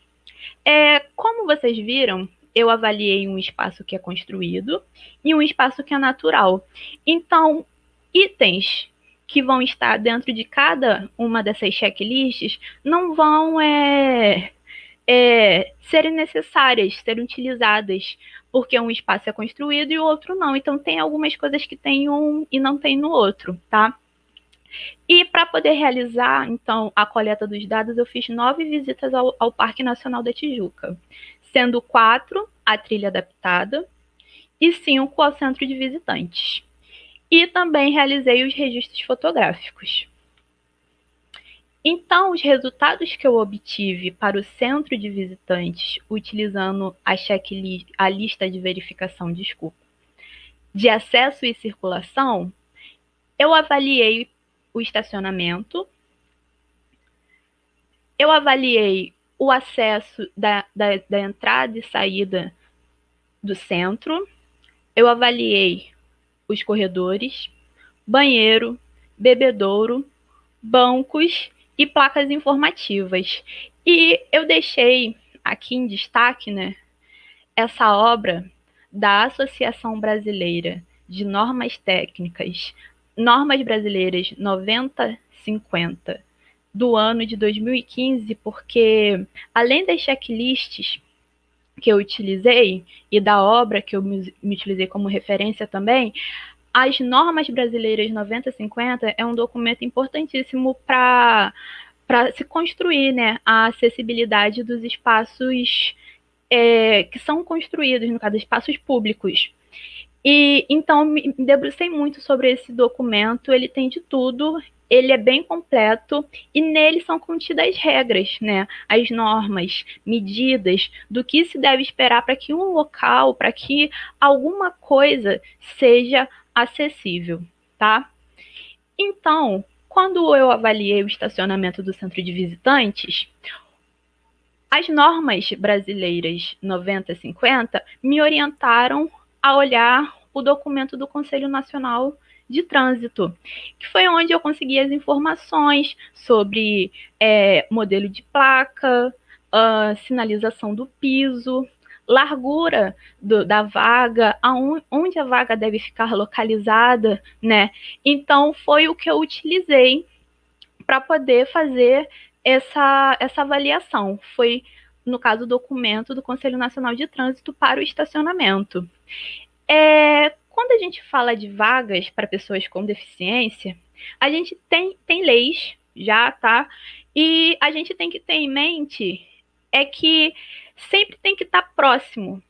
Como vocês viram, eu avaliei um espaço que é construído e um espaço que é natural. Então, itens que vão estar dentro de cada uma dessas checklists não vão serem necessárias, serem utilizadas, porque um espaço é construído e o outro não. Então, tem algumas coisas que tem um e não tem no outro, tá? E para poder realizar, então, a coleta dos dados, eu fiz 9 visitas ao Parque Nacional da Tijuca, sendo 4 à trilha adaptada e 5 ao centro de visitantes. E também realizei os registros fotográficos. Então, os resultados que eu obtive para o centro de visitantes, utilizando a checklist, a lista de verificação, de acesso e circulação, eu avaliei o estacionamento, eu avaliei o acesso da entrada e saída do centro, eu avaliei os corredores, banheiro, bebedouro, bancos e placas informativas. E eu deixei aqui em destaque, né, essa obra da Associação Brasileira de Normas Técnicas, Normas Brasileiras 9050, do ano de 2015, porque além das checklists que eu utilizei e da obra que eu me utilizei como referência também, as normas brasileiras 9050 é um documento importantíssimo para se construir, né, a acessibilidade dos espaços que são construídos, no caso, espaços públicos. E então me debrucei muito sobre esse documento, ele tem de tudo, ele é bem completo e nele são contidas as regras, né? As normas, medidas do que se deve esperar para que um local, para que alguma coisa seja acessível, tá? Então, quando eu avaliei o estacionamento do centro de visitantes, as normas brasileiras 9050 me orientaram a olhar o documento do Conselho Nacional de Trânsito, que foi onde eu consegui as informações sobre modelo de placa, sinalização do piso, largura da vaga, onde a vaga deve ficar localizada, né? Então, foi o que eu utilizei para poder fazer essa avaliação. Foi, no caso, o documento do Conselho Nacional de Trânsito para o estacionamento. Quando a gente fala de vagas para pessoas com deficiência, a gente tem leis já, tá? E a gente tem que ter em mente que sempre tem que estar próximo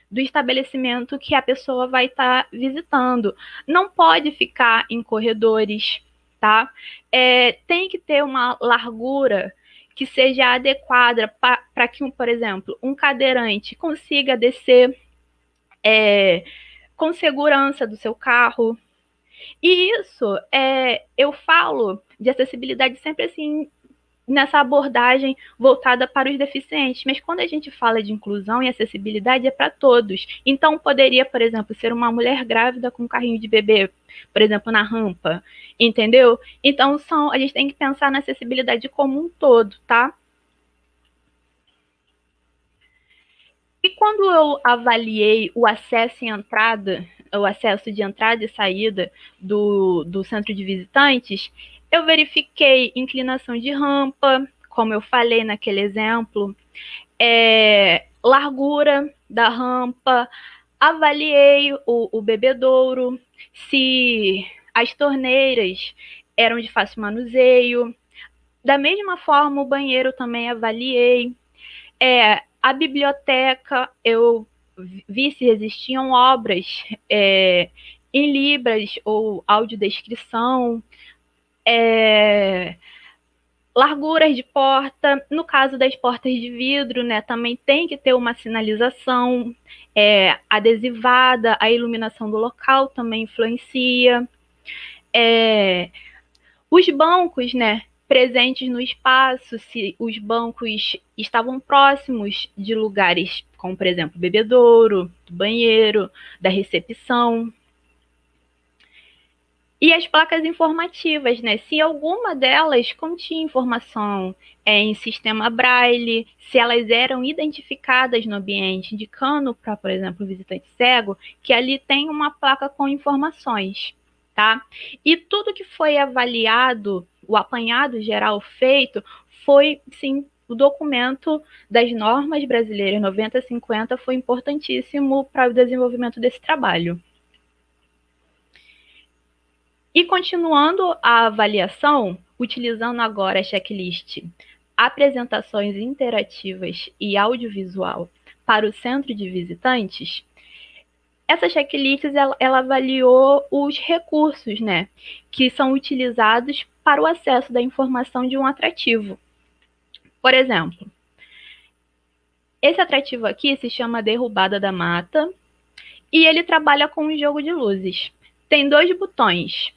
do estabelecimento que a pessoa vai estar visitando. Não pode ficar em corredores, tá? Tem que ter uma largura que seja adequada para que, por exemplo, um cadeirante consiga descer com segurança do seu carro. E isso, eu falo de acessibilidade sempre assim, nessa abordagem voltada para os deficientes, mas quando a gente fala de inclusão e acessibilidade é para todos. Então poderia, por exemplo, ser uma mulher grávida com um carrinho de bebê, por exemplo, na rampa, entendeu? Então a gente tem que pensar na acessibilidade como um todo, tá? E quando eu avaliei o acesso de entrada e saída do centro de visitantes, eu verifiquei inclinação de rampa, como eu falei naquele exemplo, largura da rampa, avaliei o bebedouro, se as torneiras eram de fácil manuseio. Da mesma forma, o banheiro também avaliei. A biblioteca, eu vi se existiam obras em libras ou audiodescrição, larguras de porta. No caso das portas de vidro, né, também tem que ter uma sinalização adesivada, a iluminação do local também influencia. Os bancos, né, presentes no espaço, se os bancos estavam próximos de lugares como, por exemplo, bebedouro, do banheiro, da recepção. E as placas informativas, né? Se alguma delas continha informação em sistema Braille, se elas eram identificadas no ambiente, indicando para, por exemplo, o visitante cego, que ali tem uma placa com informações, tá? E tudo que foi avaliado, o apanhado geral feito, foi, sim, o documento das normas brasileiras 9050 foi importantíssimo para o desenvolvimento desse trabalho. E continuando a avaliação, utilizando agora a checklist Apresentações Interativas e Audiovisual para o Centro de Visitantes, essa checklist ela avaliou os recursos, né, que são utilizados para o acesso da informação de um atrativo. Por exemplo, esse atrativo aqui se chama Derrubada da Mata e ele trabalha com um jogo de luzes. Tem 2 botões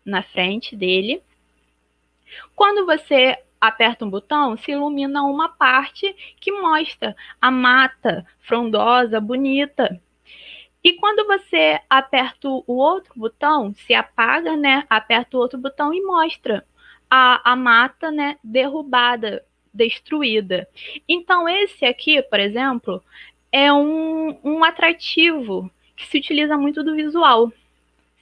na frente dele. Quando você aperta um botão, se ilumina uma parte que mostra a mata frondosa, bonita. E quando você aperta o outro botão, se apaga, né? Aperta o outro botão e mostra a mata, né, derrubada, destruída. Então, esse aqui, por exemplo, é um atrativo que se utiliza muito do visual,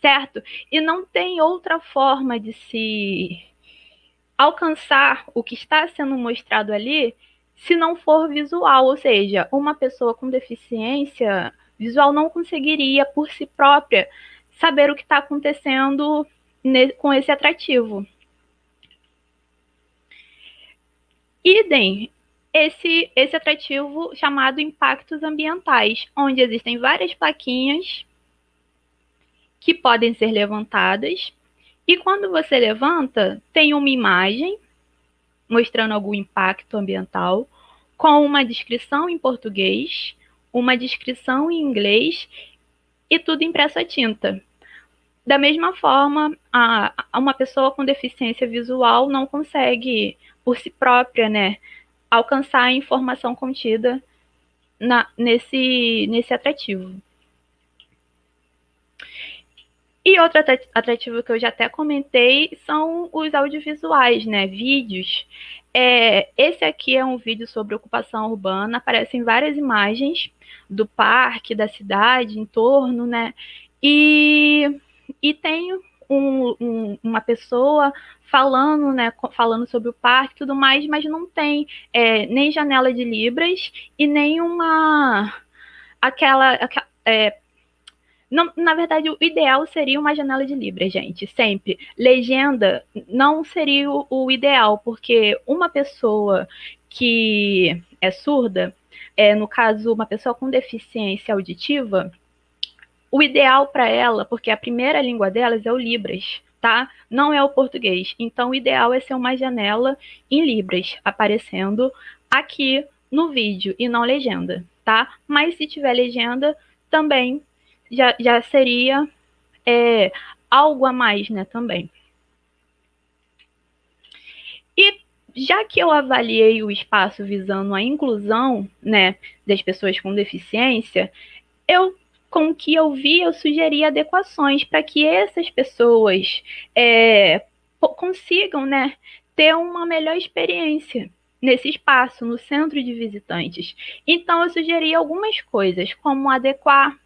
certo? E não tem outra forma de se alcançar o que está sendo mostrado ali se não for visual, ou seja, uma pessoa com deficiência visual não conseguiria por si própria saber o que está acontecendo com esse atrativo. Idem, esse atrativo chamado impactos ambientais, onde existem várias plaquinhas que podem ser levantadas, e quando você levanta, tem uma imagem mostrando algum impacto ambiental, com uma descrição em português, uma descrição em inglês e tudo impresso à tinta. Da mesma forma, uma pessoa com deficiência visual não consegue, por si própria, né, alcançar a informação contida nesse atrativo. E outro atrativo que eu já até comentei são os audiovisuais, né, vídeos. Esse aqui é um vídeo sobre ocupação urbana, aparecem várias imagens do parque, da cidade, em torno, né, e tem uma pessoa falando, né, falando sobre o parque e tudo mais, mas não tem nem janela de libras e nem não, na verdade, o ideal seria uma janela de libras, gente, sempre. Legenda não seria o ideal, porque uma pessoa que é surda, no caso, uma pessoa com deficiência auditiva, o ideal para ela, porque a primeira língua delas é o Libras, tá? Não é o português. Então, o ideal é ser uma janela em Libras, aparecendo aqui no vídeo e não legenda, tá? Mas se tiver legenda, também já seria algo a mais, né, também. E já que eu avaliei o espaço visando a inclusão, né, das pessoas com deficiência, com o que eu vi, eu sugeri adequações para que essas pessoas consigam, né, ter uma melhor experiência nesse espaço, no centro de visitantes. Então, eu sugeri algumas coisas, como adequar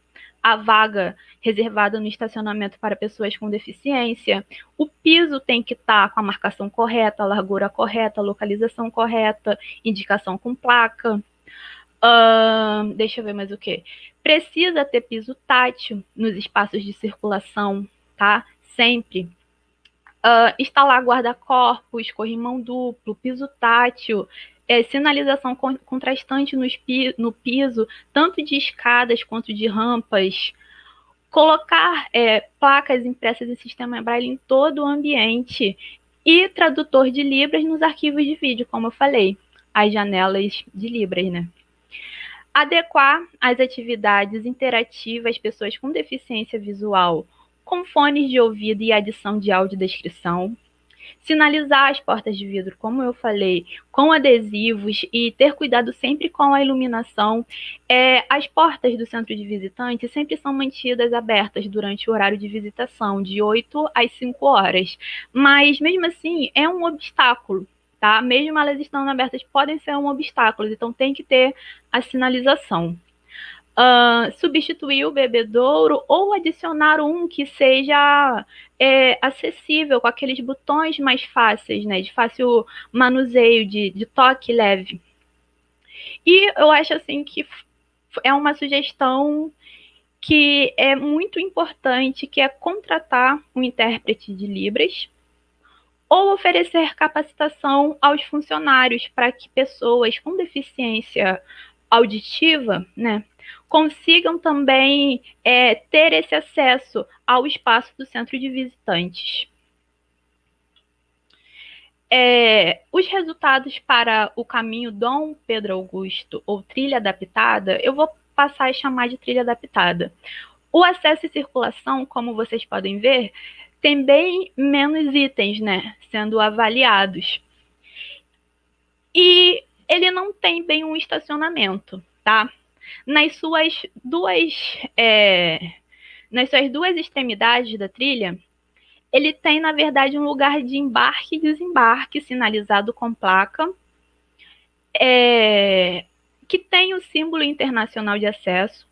a vaga reservada no estacionamento para pessoas com deficiência, o piso tem que estar com a marcação correta, a largura correta, a localização correta, indicação com placa. Deixa eu ver mais o que. Precisa ter piso tátil nos espaços de circulação, tá? Sempre. Instalar guarda-corpos, corrimão duplo, piso tátil, sinalização contrastante no piso, tanto de escadas quanto de rampas. Colocar placas impressas em sistema Braille em todo o ambiente e tradutor de Libras nos arquivos de vídeo, como eu falei, as janelas de Libras, né? Adequar as atividades interativas às pessoas com deficiência visual com fones de ouvido e adição de audiodescrição. Sinalizar as portas de vidro, como eu falei, com adesivos e ter cuidado sempre com a iluminação. As portas do centro de visitantes sempre são mantidas abertas durante o horário de visitação, de 8 às 5 horas. Mas, mesmo assim, é um obstáculo, tá? Mesmo elas estando abertas, podem ser um obstáculo, então tem que ter a sinalização. substituir o bebedouro ou adicionar um que seja acessível, com aqueles botões mais fáceis, né, de fácil manuseio, de toque leve. E eu acho assim que é uma sugestão que é muito importante, que é contratar um intérprete de Libras ou oferecer capacitação aos funcionários para que pessoas com deficiência auditiva, né, consigam também ter esse acesso ao espaço do centro de visitantes. Os resultados para o caminho Dom Pedro Augusto, ou trilha adaptada, eu vou passar a chamar de trilha adaptada. O acesso e circulação, como vocês podem ver, tem bem menos itens, né, sendo avaliados. E ele não tem bem um estacionamento, tá? Nas suas duas extremidades da trilha, ele tem, na verdade, um lugar de embarque e desembarque sinalizado com placa, que tem o símbolo internacional de acesso.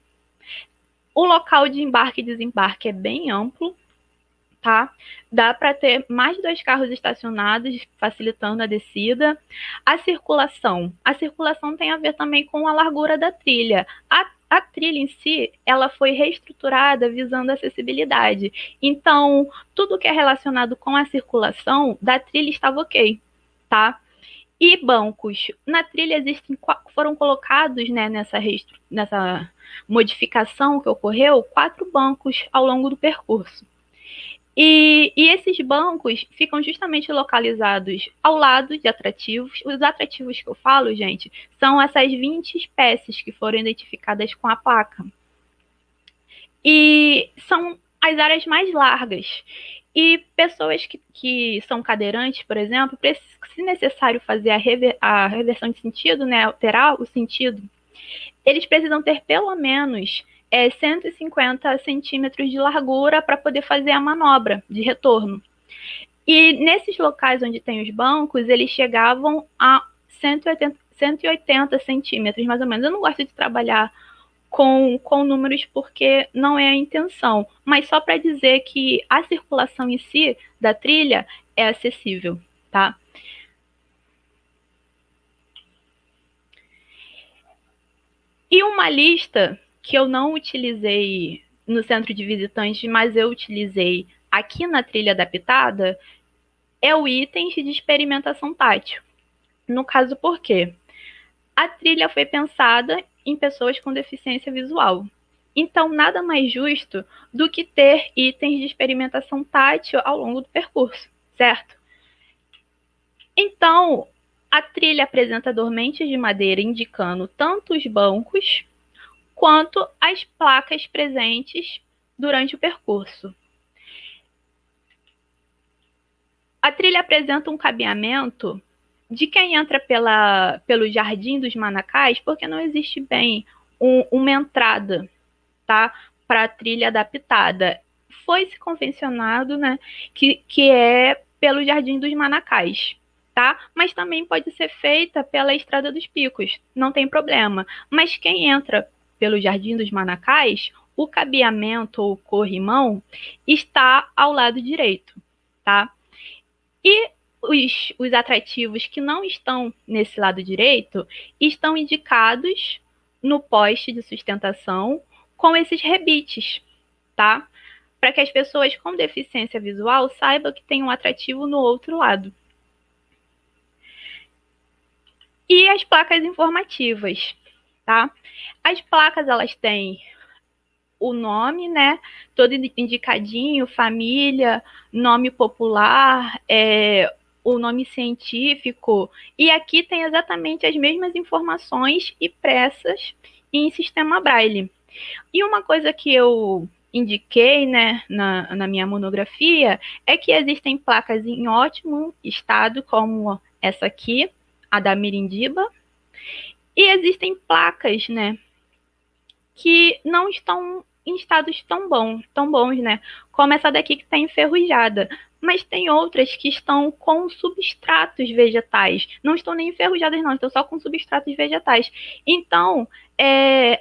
O local de embarque e desembarque é bem amplo, tá? Dá para ter mais de 2 carros estacionados, facilitando a descida. A circulação tem a ver também com a largura da trilha. A trilha em si, ela foi reestruturada visando a acessibilidade. Então, tudo que é relacionado com a circulação da trilha estava ok, tá? E bancos. Na trilha foram colocados, né, nessa modificação que ocorreu, 4 bancos ao longo do percurso. E esses bancos ficam justamente localizados ao lado de atrativos. Os atrativos que eu falo, gente, são essas 20 espécies que foram identificadas com a placa. E são as áreas mais largas. E pessoas que são cadeirantes, por exemplo, se necessário fazer a reversão de sentido, né, alterar o sentido, eles precisam ter pelo menos 150 centímetros de largura para poder fazer a manobra de retorno. E nesses locais onde tem os bancos, eles chegavam a 180 centímetros, mais ou menos. Eu não gosto de trabalhar com números porque não é a intenção, mas só para dizer que a circulação em si da trilha é acessível, tá? E uma lista que eu não utilizei no centro de visitantes, mas eu utilizei aqui na trilha adaptada, é o itens de experimentação tátil. No caso, por quê? A trilha foi pensada em pessoas com deficiência visual. Então, nada mais justo do que ter itens de experimentação tátil ao longo do percurso, certo? Então, a trilha apresenta dormentes de madeira indicando tanto os bancos quanto as placas presentes durante o percurso. A trilha apresenta um cabeamento de quem entra pelo Jardim dos Manacais, porque não existe bem uma entrada, tá, para a trilha adaptada. Foi-se convencionado, né, que é pelo Jardim dos Manacais, tá? Mas também pode ser feita pela Estrada dos Picos, não tem problema. Mas quem entra pelo Jardim dos Manacais, o cabeamento ou corrimão está ao lado direito, tá? E os atrativos que não estão nesse lado direito estão indicados no poste de sustentação com esses rebites, tá? Para que as pessoas com deficiência visual saibam que tem um atrativo no outro lado. E as placas informativas, tá? As placas, elas têm o nome, né, todo indicadinho, família, nome popular, o nome científico, e aqui tem exatamente as mesmas informações impressas em sistema Braille. E uma coisa que eu indiquei, né, na minha monografia, é que existem placas em ótimo estado, como essa aqui, a da Mirindiba, e existem placas, né, que não estão em estados tão bons, né, como essa daqui que está enferrujada. mas tem outras que estão com substratos vegetais. Não estão nem enferrujadas, não, estão só com substratos vegetais. Então,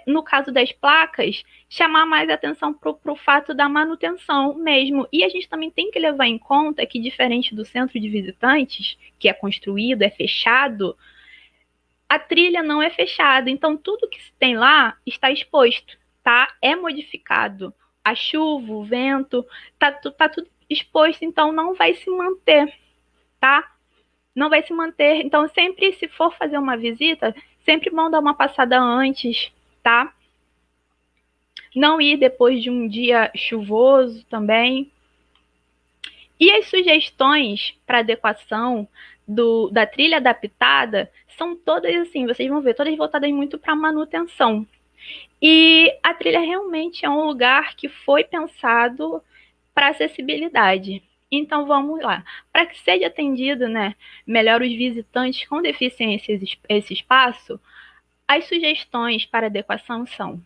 no caso das placas, chamar mais atenção para o fato da manutenção mesmo. E a gente também tem que levar em conta que, diferente do centro de visitantes, que é construído, é fechado, a trilha não é fechada. Então, tudo que se tem lá está exposto, tá? É modificado. A chuva, o vento, tá tudo exposto, então não vai se manter, tá? Não vai se manter. Então, sempre, se for fazer uma visita, sempre vão dar uma passada antes, tá? Não ir depois de um dia chuvoso também. E as sugestões para adequação da trilha adaptada são todas assim, vocês vão ver, todas voltadas muito para manutenção. E a trilha realmente é um lugar que foi pensado para acessibilidade. Então vamos lá. Para que seja atendido, né, melhor os visitantes com deficiência esse espaço, as sugestões para adequação são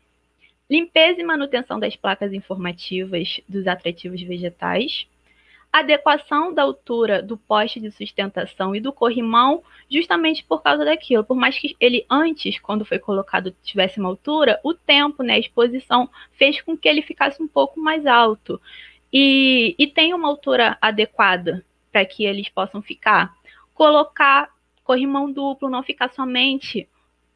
limpeza e manutenção das placas informativas dos atrativos vegetais, adequação da altura do poste de sustentação e do corrimão, justamente por causa daquilo. Por mais que ele antes, quando foi colocado, tivesse uma altura, o tempo, né, a exposição, fez com que ele ficasse um pouco mais alto. E tem uma altura adequada para que eles possam ficar. Colocar corrimão duplo, não ficar somente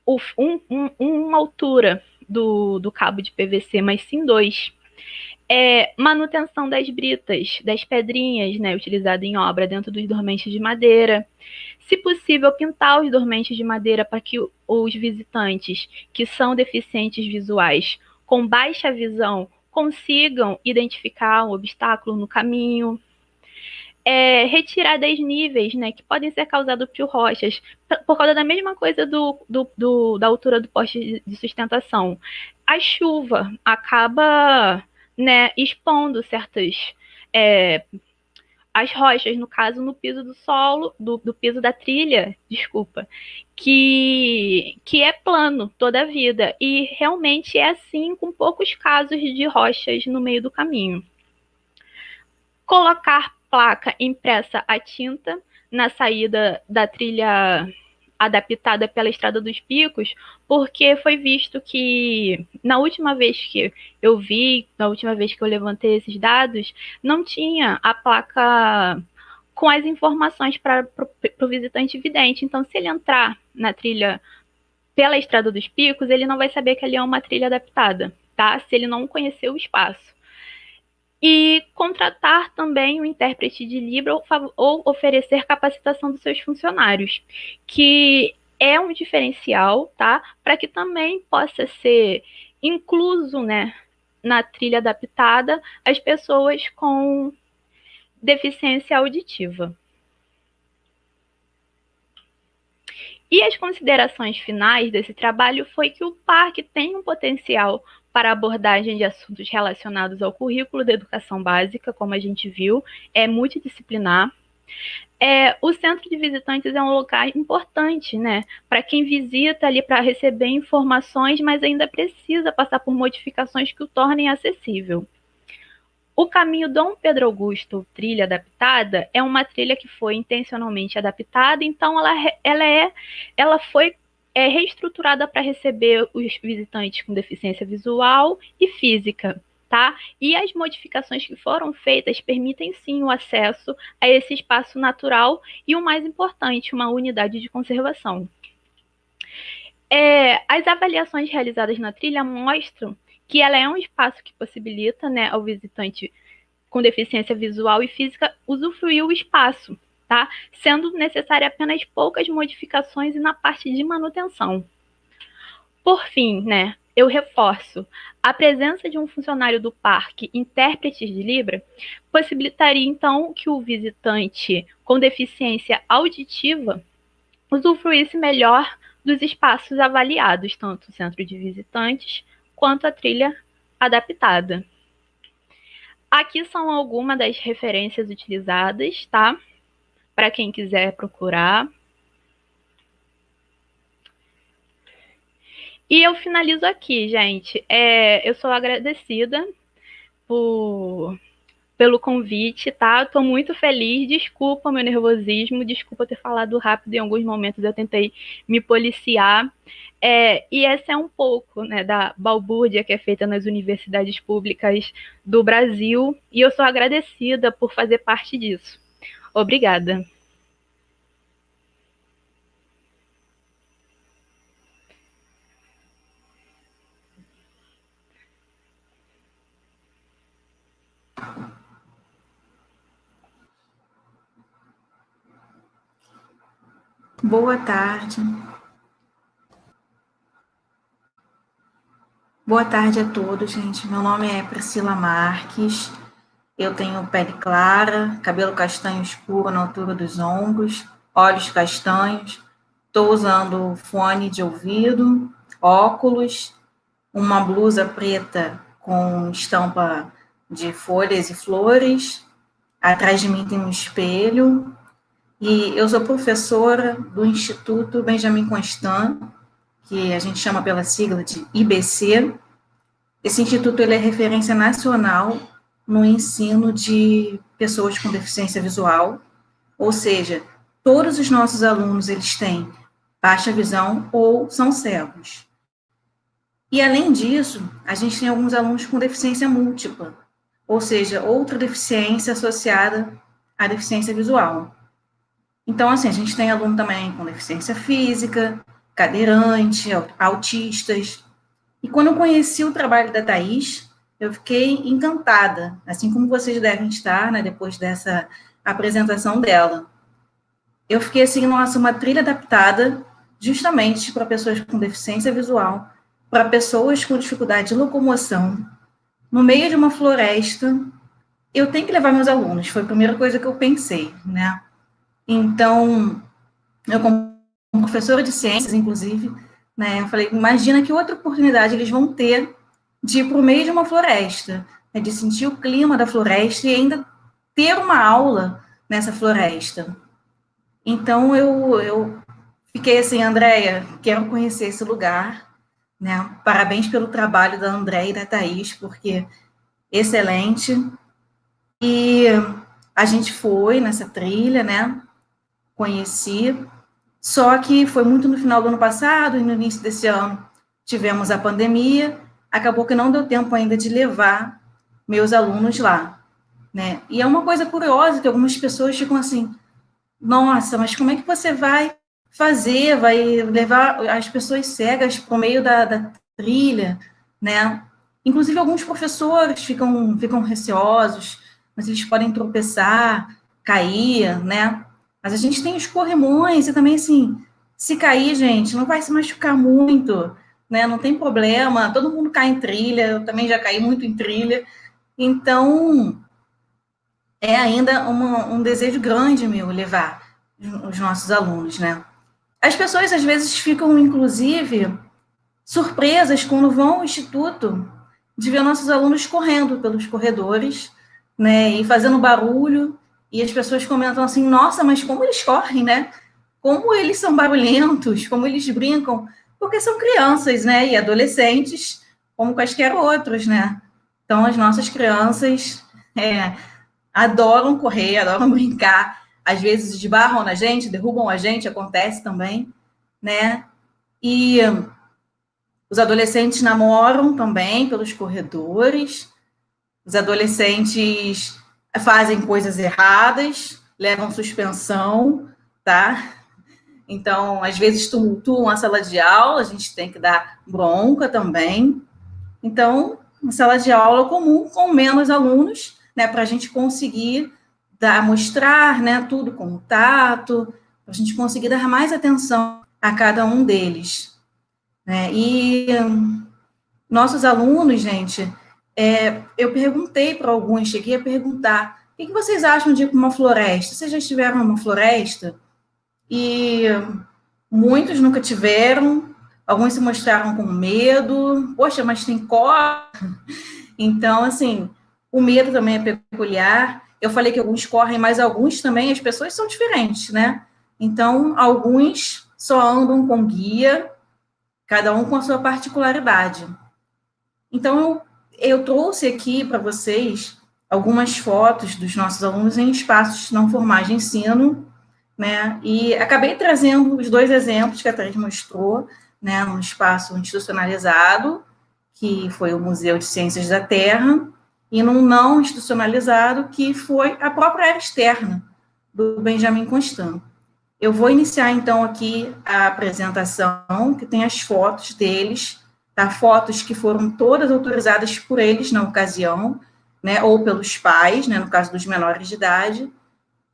uma altura do cabo de PVC, mas sim dois. Manutenção das britas, das pedrinhas, né, utilizadas em obra dentro dos dormentes de madeira. Se possível, pintar os dormentes de madeira para que os visitantes que são deficientes visuais com baixa visão consigam identificar um obstáculo no caminho. Retirar desníveis, né, que podem ser causados por rochas, por causa da mesma coisa da altura do poste de sustentação. A chuva acaba, né, expondo certas as rochas, no caso, no piso do solo, do piso da trilha, desculpa, que é plano toda a vida. E realmente é assim, com poucos casos de rochas no meio do caminho. Colocar placa impressa a tinta na saída da trilha adaptada pela Estrada dos Picos, porque foi visto que na última vez que eu vi, na última vez que eu levantei esses dados, não tinha a placa com as informações para o visitante vidente. Então, se ele entrar na trilha pela Estrada dos Picos, ele não vai saber que ali é uma trilha adaptada, tá? Se ele não conhecer o espaço. E contratar também um intérprete de Libra ou oferecer capacitação dos seus funcionários, que é um diferencial, tá? Para que também possa ser incluso, né, na trilha adaptada as pessoas com deficiência auditiva. E as considerações finais desse trabalho foi que o parque tem um potencial para abordagem de assuntos relacionados ao currículo da educação básica, como a gente viu, é multidisciplinar. O centro de visitantes é um lugar importante, né, para quem visita ali para receber informações, mas ainda precisa passar por modificações que o tornem acessível. O caminho Dom Pedro Augusto, trilha adaptada, é uma trilha que foi intencionalmente adaptada, então ela foi reestruturada para receber os visitantes com deficiência visual e física, tá? E as modificações que foram feitas permitem sim o acesso a esse espaço natural e, o mais importante, uma unidade de conservação. As avaliações realizadas na trilha mostram que ela é um espaço que possibilita, né, ao visitante com deficiência visual e física usufruir o espaço, tá? Sendo necessária apenas poucas modificações e na parte de manutenção. Por fim, né, eu reforço, a presença de um funcionário do parque, intérprete de Libra, possibilitaria então que o visitante com deficiência auditiva usufruísse melhor dos espaços avaliados, tanto o centro de visitantes quanto a trilha adaptada. Aqui são algumas das referências utilizadas, tá? Para quem quiser procurar. E eu finalizo aqui, gente. Eu sou agradecida por pelo convite, tá? Estou muito feliz, desculpa o meu nervosismo, desculpa ter falado rápido em alguns momentos, eu tentei me policiar. E essa é um pouco, né, da balbúrdia que é feita nas universidades públicas do Brasil, e eu sou agradecida por fazer parte disso. Obrigada. Boa tarde. Boa tarde a todos, gente. Meu nome é Priscila Marques. Eu tenho pele clara, cabelo castanho escuro na altura dos ombros, olhos castanhos. Estou usando fone de ouvido, óculos, uma blusa preta com estampa de folhas e flores. Atrás de mim tem um espelho. E eu sou professora do Instituto Benjamin Constant, que a gente chama pela sigla de IBC. Esse instituto ele é referência nacional no ensino de pessoas com deficiência visual, ou seja, todos os nossos alunos eles têm baixa visão ou são cegos. E, além disso, a gente tem alguns alunos com deficiência múltipla, ou seja, outra deficiência associada à deficiência visual. Então, assim, a gente tem aluno também com deficiência física, cadeirante, autistas. E quando eu conheci o trabalho da Thaís, eu fiquei encantada, assim como vocês devem estar, né, depois dessa apresentação dela. Eu fiquei assim, nossa, uma trilha adaptada justamente para pessoas com deficiência visual, para pessoas com dificuldade de locomoção, no meio de uma floresta. Eu tenho que levar meus alunos, foi a primeira coisa que eu pensei, né? Então, eu como professora de ciências, inclusive, né, eu falei, imagina que outra oportunidade eles vão ter de ir para o meio de uma floresta, né, de sentir o clima da floresta e ainda ter uma aula nessa floresta. Então, eu fiquei assim, Andréia, quero conhecer esse lugar, né, parabéns pelo trabalho da Andréia e da Thaís, porque excelente. E a gente foi nessa trilha, né, conheci, só que foi muito no final do ano passado e no início desse ano tivemos a pandemia, acabou que não deu tempo ainda de levar meus alunos lá, né? E é uma coisa curiosa que algumas pessoas ficam assim, nossa, mas como é que você vai fazer, vai levar as pessoas cegas para o meio da trilha, né? Inclusive alguns professores ficam receosos, mas eles podem tropeçar, cair, né? Mas a gente tem os corrimões e também, assim, se cair, gente, não vai se machucar muito, né? Não tem problema, todo mundo cai em trilha, eu também já caí muito em trilha. Então, é ainda um desejo grande meu levar os nossos alunos, né? As pessoas, às vezes, ficam, inclusive, surpresas quando vão ao instituto de ver nossos alunos correndo pelos corredores, né? E fazendo barulho. E as pessoas comentam assim, nossa, mas como eles correm, né? Como eles são barulhentos, como eles brincam, porque são crianças, né? E adolescentes, como quaisquer outros, né? Então, as nossas crianças adoram correr, adoram brincar, às vezes esbarram na gente, derrubam a gente, acontece também, né? E os adolescentes namoram também pelos corredores, os adolescentes fazem coisas erradas, levam suspensão, tá? Então, às vezes tumultuam a sala de aula, a gente tem que dar bronca também. Então, uma sala de aula comum com menos alunos, né, para a gente conseguir mostrar, né, tudo com tato, para a gente conseguir dar mais atenção a cada um deles, né? E nossos alunos, gente, eu perguntei para alguns, cheguei a perguntar, o que vocês acham de ir para uma floresta? Vocês já estiveram numa floresta? E muitos nunca tiveram, alguns se mostraram com medo, poxa, mas tem cobra. Então, assim, o medo também é peculiar. Eu falei que alguns correm, mas alguns também, as pessoas são diferentes, né? Então, alguns só andam com guia, cada um com a sua particularidade. Então, eu trouxe aqui para vocês algumas fotos dos nossos alunos em espaços não formais de ensino, né? E acabei trazendo os 2 exemplos que a Thais mostrou, né? Um espaço institucionalizado, que foi o Museu de Ciências da Terra, e num não institucionalizado, que foi a própria área externa do Benjamin Constant. Eu vou iniciar, então, aqui a apresentação, que tem as fotos deles, tá? Fotos que foram todas autorizadas por eles na ocasião, né? Ou pelos pais, né? No caso dos menores de idade.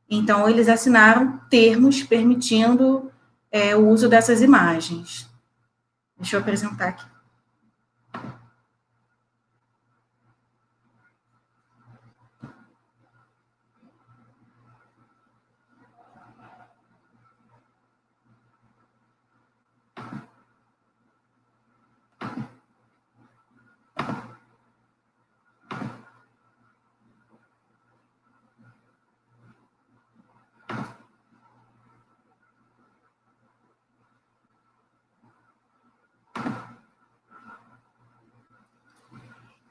Então, eles assinaram termos permitindo o uso dessas imagens. Deixa eu apresentar aqui.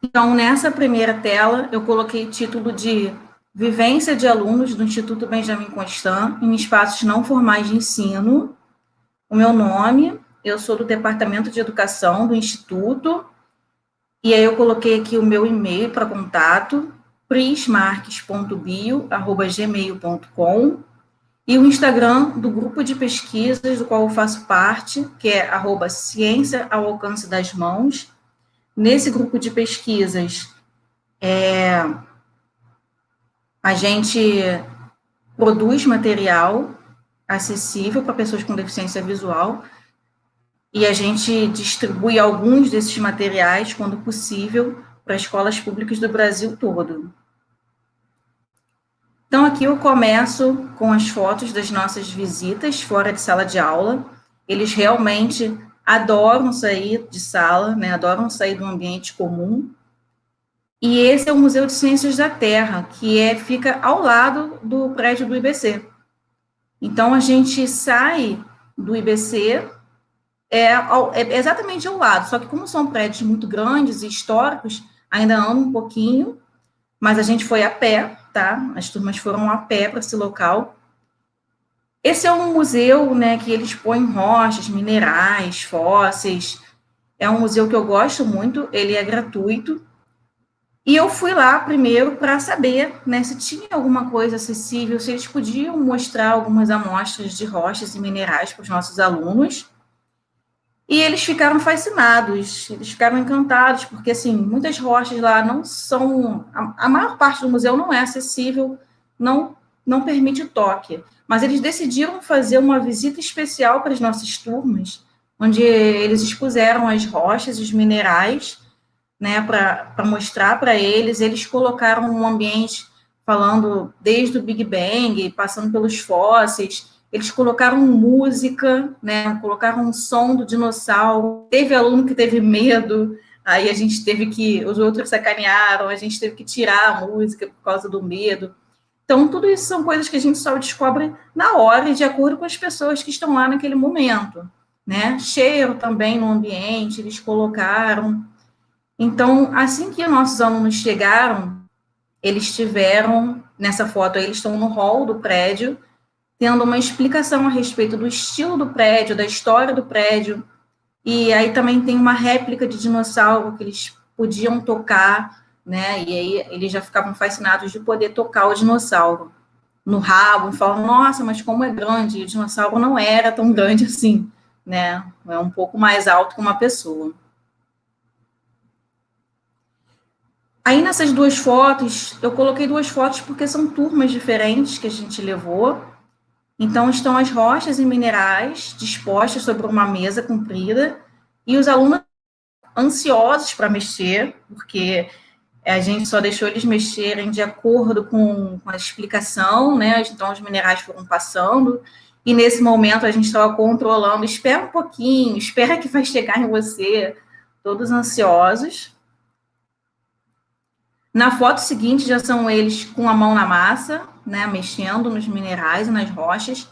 Então, nessa primeira tela, eu coloquei o título de Vivência de Alunos do Instituto Benjamin Constant em Espaços Não Formais de Ensino. O meu nome, eu sou do Departamento de Educação do Instituto, e aí eu coloquei aqui o meu e-mail para contato, prismarques.bio@gmail.com, e o Instagram do grupo de pesquisas do qual eu faço parte, que é @ciência ao alcance das mãos. Nesse grupo de pesquisas, a gente produz material acessível para pessoas com deficiência visual, e a gente distribui alguns desses materiais, quando possível, para escolas públicas do Brasil todo. Então, aqui eu começo com as fotos das nossas visitas fora de sala de aula. Eles realmente adoram sair de sala, né? Adoram sair do ambiente comum. E esse é o Museu de Ciências da Terra, que fica ao lado do prédio do IBC. Então, a gente sai do IBC, é exatamente ao lado, só que como são prédios muito grandes e históricos, ainda anda um pouquinho, mas a gente foi a pé, tá? As turmas foram a pé para esse local. Esse é um museu, né, que ele expõe rochas, minerais, fósseis. É um museu que eu gosto muito, ele é gratuito. E eu fui lá primeiro para saber, né, se tinha alguma coisa acessível, se eles podiam mostrar algumas amostras de rochas e minerais para os nossos alunos. E eles ficaram fascinados, eles ficaram encantados, porque, assim, muitas rochas lá não são... A maior parte do museu não é acessível, não permite toque. Mas eles decidiram fazer uma visita especial para as nossas turmas, onde eles expuseram as rochas e os minerais, né, para mostrar para eles. Eles colocaram um ambiente falando desde o Big Bang, passando pelos fósseis. Eles colocaram música, né, colocaram um som do dinossauro. Teve aluno que teve medo, aí a gente teve que... Os outros sacanearam, a gente teve que tirar a música por causa do medo. Então, tudo isso são coisas que a gente só descobre na hora e de acordo com as pessoas que estão lá naquele momento, né? Cheiro também no ambiente, eles colocaram. Então, assim que nossos alunos chegaram, eles tiveram, nessa foto aí, eles estão no hall do prédio, tendo uma explicação a respeito do estilo do prédio, da história do prédio, e aí também tem uma réplica de dinossauro que eles podiam tocar, né, e aí eles já ficavam fascinados de poder tocar o dinossauro no rabo, e falam, nossa, mas como é grande, e o dinossauro não era tão grande assim, né, é um pouco mais alto que uma pessoa. Aí nessas 2 fotos, eu coloquei 2 fotos porque são turmas diferentes que a gente levou. Então, estão as rochas e minerais dispostas sobre uma mesa comprida, e os alunos ansiosos para mexer, porque a gente só deixou eles mexerem de acordo com a explicação, né? Então, os minerais foram passando, e nesse momento a gente estava controlando, espera um pouquinho, espera que vai chegar em você, todos ansiosos. Na foto seguinte, já são eles com a mão na massa, né, mexendo nos minerais e nas rochas,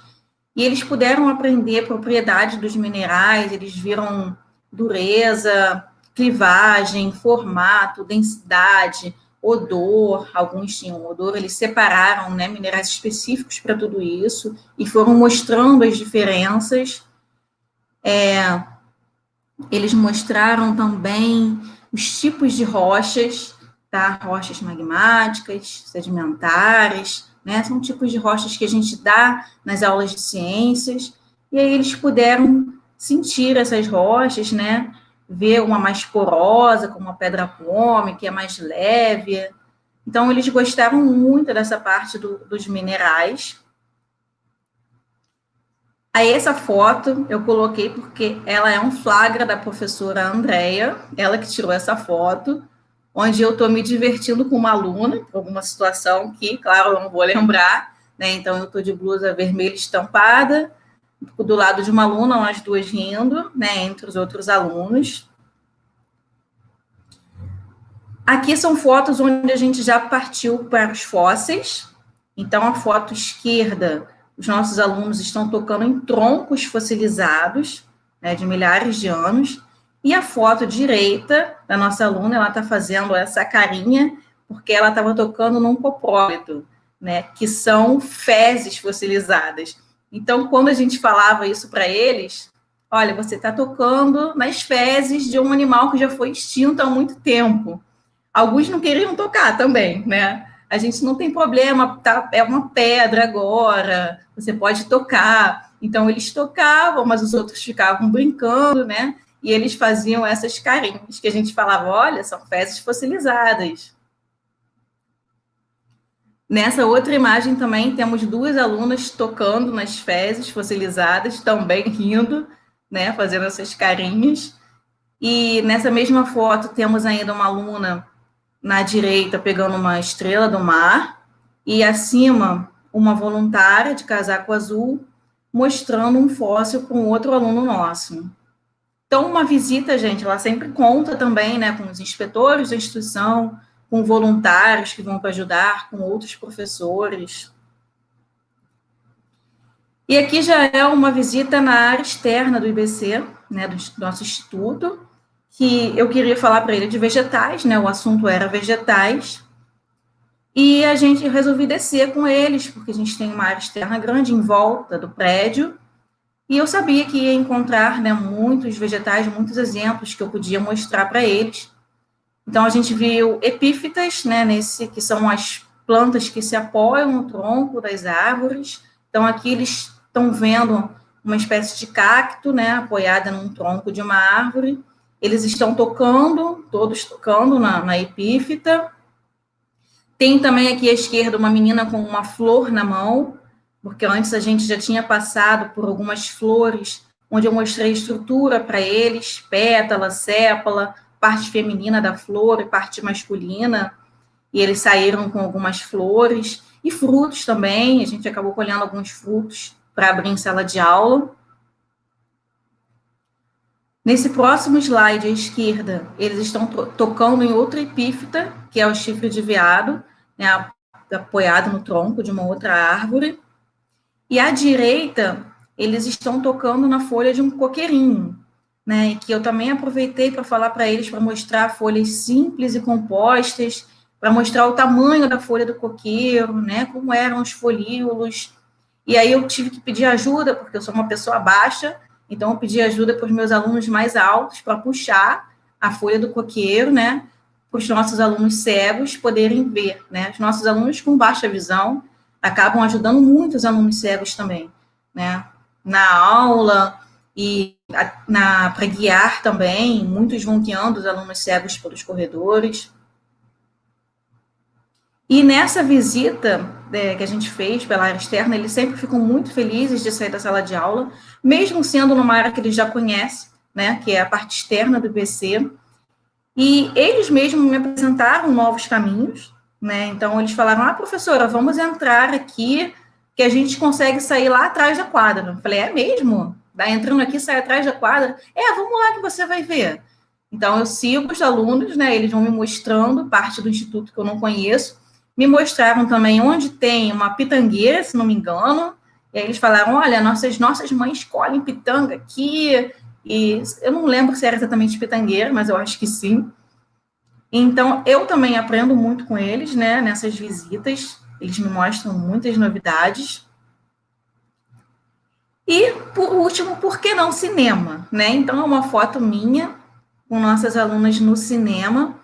e eles puderam aprender propriedades dos minerais, eles viram dureza, clivagem, formato, densidade, odor, alguns tinham odor, eles separaram, né, minerais específicos para tudo isso e foram mostrando as diferenças. Eles mostraram também os tipos de rochas, tá? Rochas magmáticas, sedimentares, né? São tipos de rochas que a gente dá nas aulas de ciências, e aí eles puderam sentir essas rochas, né? Ver uma mais porosa, como a pedra pome, que é mais leve. Então, eles gostavam muito dessa parte dos minerais. Aí, essa foto eu coloquei porque ela é um flagra da professora Andréia, ela que tirou essa foto, onde eu estou me divertindo com uma aluna, por alguma situação que, claro, eu não vou lembrar, né? Então, eu estou de blusa vermelha estampada, do lado de uma aluna, as duas rindo, né? Entre os outros alunos. Aqui são fotos onde a gente já partiu para os fósseis. Então, a foto esquerda, os nossos alunos estão tocando em troncos fossilizados, né, de milhares de anos. E a foto direita da nossa aluna, ela está fazendo essa carinha, porque ela estava tocando num coprólito, né, que são fezes fossilizadas. Então, quando a gente falava isso para eles, olha, você está tocando nas fezes de um animal que já foi extinto há muito tempo. Alguns não queriam tocar também, né? A gente não tem problema, tá, é uma pedra agora, você pode tocar. Então, eles tocavam, mas os outros ficavam brincando, né? E eles faziam essas carinhas, que a gente falava, olha, são fezes fossilizadas. Nessa outra imagem também temos duas alunas tocando nas fezes fossilizadas, também rindo, né? Fazendo essas carinhas. E nessa mesma foto temos ainda uma aluna na direita pegando uma estrela do mar, e acima uma voluntária de casaco azul mostrando um fóssil com outro aluno nosso. Então, uma visita, gente, ela sempre conta também, né, com os inspetores da instituição, com voluntários que vão para ajudar, com outros professores. E aqui já é uma visita na área externa do IBC, né, do nosso instituto, que eu queria falar para ele de vegetais, né? O assunto era vegetais. E a gente resolvi descer com eles, porque a gente tem uma área externa grande em volta do prédio. E eu sabia que ia encontrar, né, muitos vegetais, muitos exemplos que eu podia mostrar para eles. Então, a gente viu epífitas, né, que são as plantas que se apoiam no tronco das árvores. Então, aqui eles estão vendo uma espécie de cacto, né, apoiada num tronco de uma árvore. Eles estão tocando, todos tocando na epífita. Tem também aqui à esquerda uma menina com uma flor na mão, porque antes a gente já tinha passado por algumas flores, onde eu mostrei a estrutura para eles, pétala, sépala, parte feminina da flor e parte masculina, e eles saíram com algumas flores, e frutos também, a gente acabou colhendo alguns frutos para abrir em sala de aula. Nesse próximo slide à esquerda, eles estão tocando em outra epífita, que é o chifre de veado, né, apoiado no tronco de uma outra árvore. E à direita, eles estão tocando na folha de um coqueirinho, né, que eu também aproveitei para falar para eles, para mostrar folhas simples e compostas, para mostrar o tamanho da folha do coqueiro, né, como eram os folíolos. E aí eu tive que pedir ajuda, porque eu sou uma pessoa baixa, então eu pedi ajuda para os meus alunos mais altos para puxar a folha do coqueiro, né, para os nossos alunos cegos poderem ver, né. Os nossos alunos com baixa visão acabam ajudando muito os alunos cegos também, né, na aula e para guiar também, muitos vão guiando os alunos cegos pelos corredores. E nessa visita que a gente fez pela área externa, eles sempre ficam muito felizes de sair da sala de aula, mesmo sendo numa área que eles já conhecem, né, que é a parte externa do IBC. E eles mesmos me apresentaram novos caminhos, né, então eles falaram, professora, vamos entrar aqui, que a gente consegue sair lá atrás da quadra. Eu falei, é mesmo? Entrando aqui, sai atrás da quadra? Vamos lá que você vai ver. Então, eu sigo os alunos, né, eles vão me mostrando parte do instituto que eu não conheço, me mostraram também onde tem uma pitangueira, se não me engano, e aí eles falaram, olha, nossas mães colhem pitanga aqui, e eu não lembro se era exatamente pitangueira, mas eu acho que sim. Então, eu também aprendo muito com eles, né, nessas visitas. Eles me mostram muitas novidades. E, por último, por que não cinema, né? Então, é uma foto minha com nossas alunas no cinema.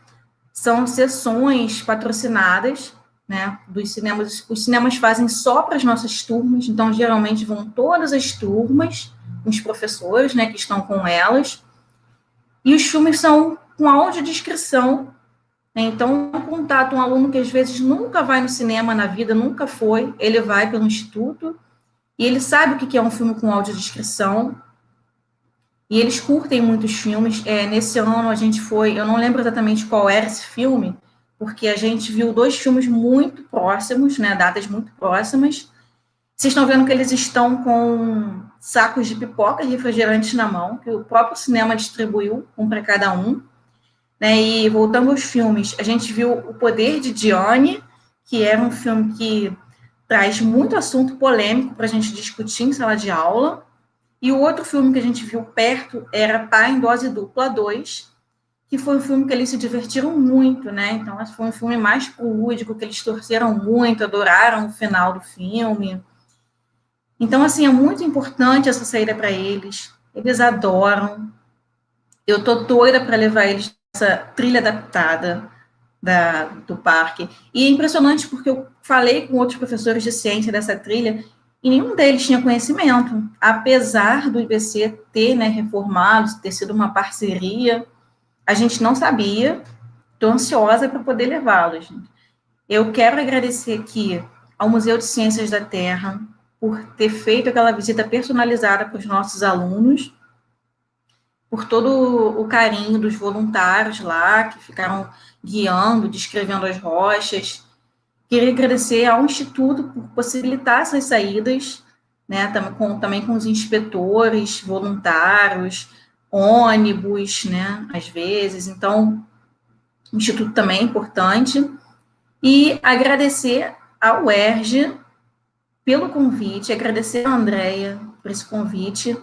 São sessões patrocinadas, né, dos cinemas. Os cinemas fazem só para as nossas turmas, então, geralmente, vão todas as turmas, os professores, né, que estão com elas. E os filmes são com audiodescrição. Então, um contato, um aluno que às vezes nunca vai no cinema na vida, nunca foi, ele vai pelo instituto e ele sabe o que é um filme com audiodescrição e eles curtem muitos filmes. Nesse ano a gente foi, eu não lembro exatamente qual era esse filme, porque a gente viu 2 filmes muito próximos, né, datas muito próximas. Vocês estão vendo que eles estão com sacos de pipoca e refrigerantes na mão, que o próprio cinema distribuiu, um para cada um. Né, e voltando aos filmes, a gente viu O Poder de Dione, que era um filme que traz muito assunto polêmico para a gente discutir em sala de aula. E o outro filme que a gente viu perto era Pai em Dose Dupla 2, que foi um filme que eles se divertiram muito, né? Então, esse foi um filme mais lúdico, que eles torceram muito, adoraram o final do filme. Então, assim, é muito importante essa saída para eles. Eles adoram. Eu tô doida para levar eles essa trilha adaptada do parque. E é impressionante porque eu falei com outros professores de ciência dessa trilha e nenhum deles tinha conhecimento. Apesar do IBC ter, né, reformado, ter sido uma parceria, a gente não sabia. Estou ansiosa para poder levá-los. Eu quero agradecer aqui ao Museu de Ciências da Terra por ter feito aquela visita personalizada para os nossos alunos, por todo o carinho dos voluntários lá, que ficaram guiando, descrevendo as rochas. Queria agradecer ao Instituto por possibilitar essas saídas, né, também com os inspetores, voluntários, ônibus, né, às vezes. Então, o Instituto também é importante. E agradecer ao UERJ pelo convite, agradecer a Andréia por esse convite,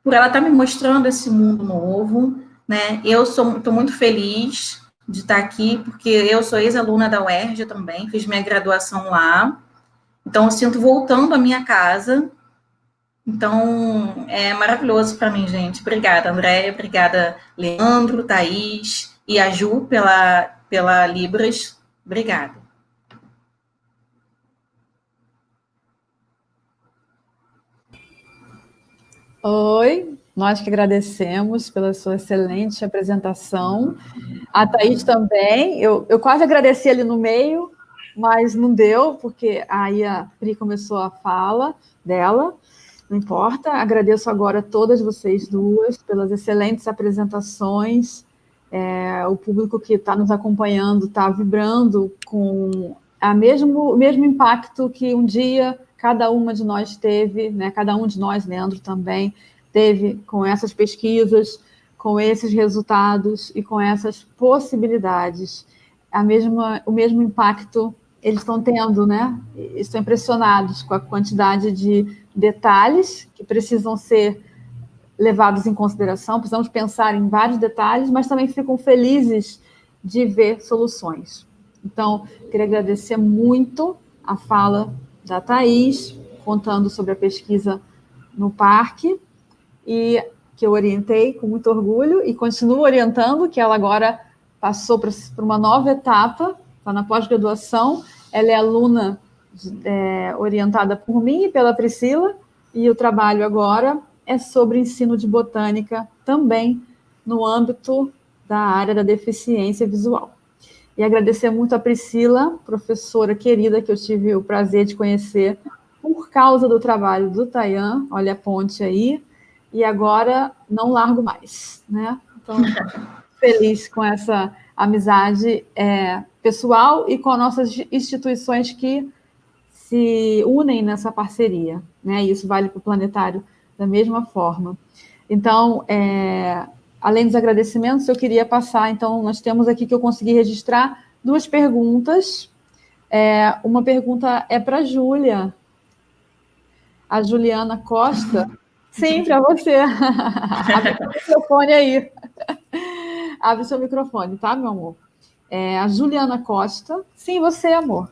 por ela estar me mostrando esse mundo novo, né? Eu estou muito feliz de estar aqui, porque eu sou ex-aluna da UERJ também, fiz minha graduação lá, então eu sinto voltando à minha casa. Então, é maravilhoso para mim, gente. Obrigada, Andréia, obrigada, Leandro, Thaís e a Ju pela Libras. Obrigada. Oi, nós que agradecemos pela sua excelente apresentação. A Thaís também, eu quase agradeci ali no meio, mas não deu, porque aí a Pri começou a fala dela, não importa. Agradeço agora a todas vocês duas pelas excelentes apresentações. O público que está nos acompanhando está vibrando com o mesmo impacto que um dia cada uma de nós teve, né? Cada um de nós, Leandro, também teve com essas pesquisas, com esses resultados e com essas possibilidades. O mesmo impacto eles estão tendo, né? Estão impressionados com a quantidade de detalhes que precisam ser levados em consideração, precisamos pensar em vários detalhes, mas também ficam felizes de ver soluções. Então, queria agradecer muito a fala da Thaís, contando sobre a pesquisa no parque, e que eu orientei com muito orgulho, e continuo orientando, que ela agora passou para uma nova etapa, está na pós-graduação, ela é aluna orientada por mim e pela Priscila, e o trabalho agora é sobre ensino de botânica, também no âmbito da área da deficiência visual. E agradecer muito a Priscila, professora querida, que eu tive o prazer de conhecer por causa do trabalho do Tayan, olha a ponte aí, e agora não largo mais, né? Então, feliz com essa amizade pessoal e com nossas instituições que se unem nessa parceria, né? E isso vale para o planetário da mesma forma. Então, além dos agradecimentos, eu queria passar, então, nós temos aqui que eu consegui registrar 2 perguntas. Uma pergunta é para a Júlia, a Juliana Costa. Sim, para você. Abre o microfone aí. Abre o seu microfone, tá, meu amor? A Juliana Costa. Sim, você, amor.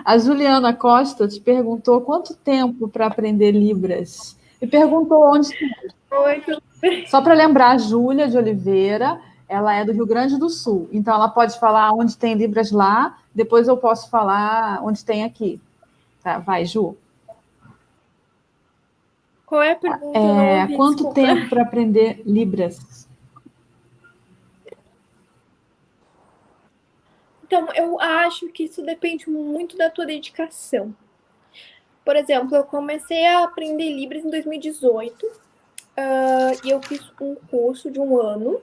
A Juliana Costa te perguntou quanto tempo para aprender Libras. E perguntou onde. Oi, tudo bem? Só para lembrar, a Júlia de Oliveira, ela é do Rio Grande do Sul. Então, ela pode falar onde tem Libras lá, depois eu posso falar onde tem aqui. Tá, vai, Ju. Qual é a pergunta? Eu não ouvi, Quanto desculpa. tempo para aprender Libras? Então, eu acho que isso depende muito da tua dedicação. Por exemplo, eu comecei a aprender Libras em 2018 e eu fiz um curso de 1 ano.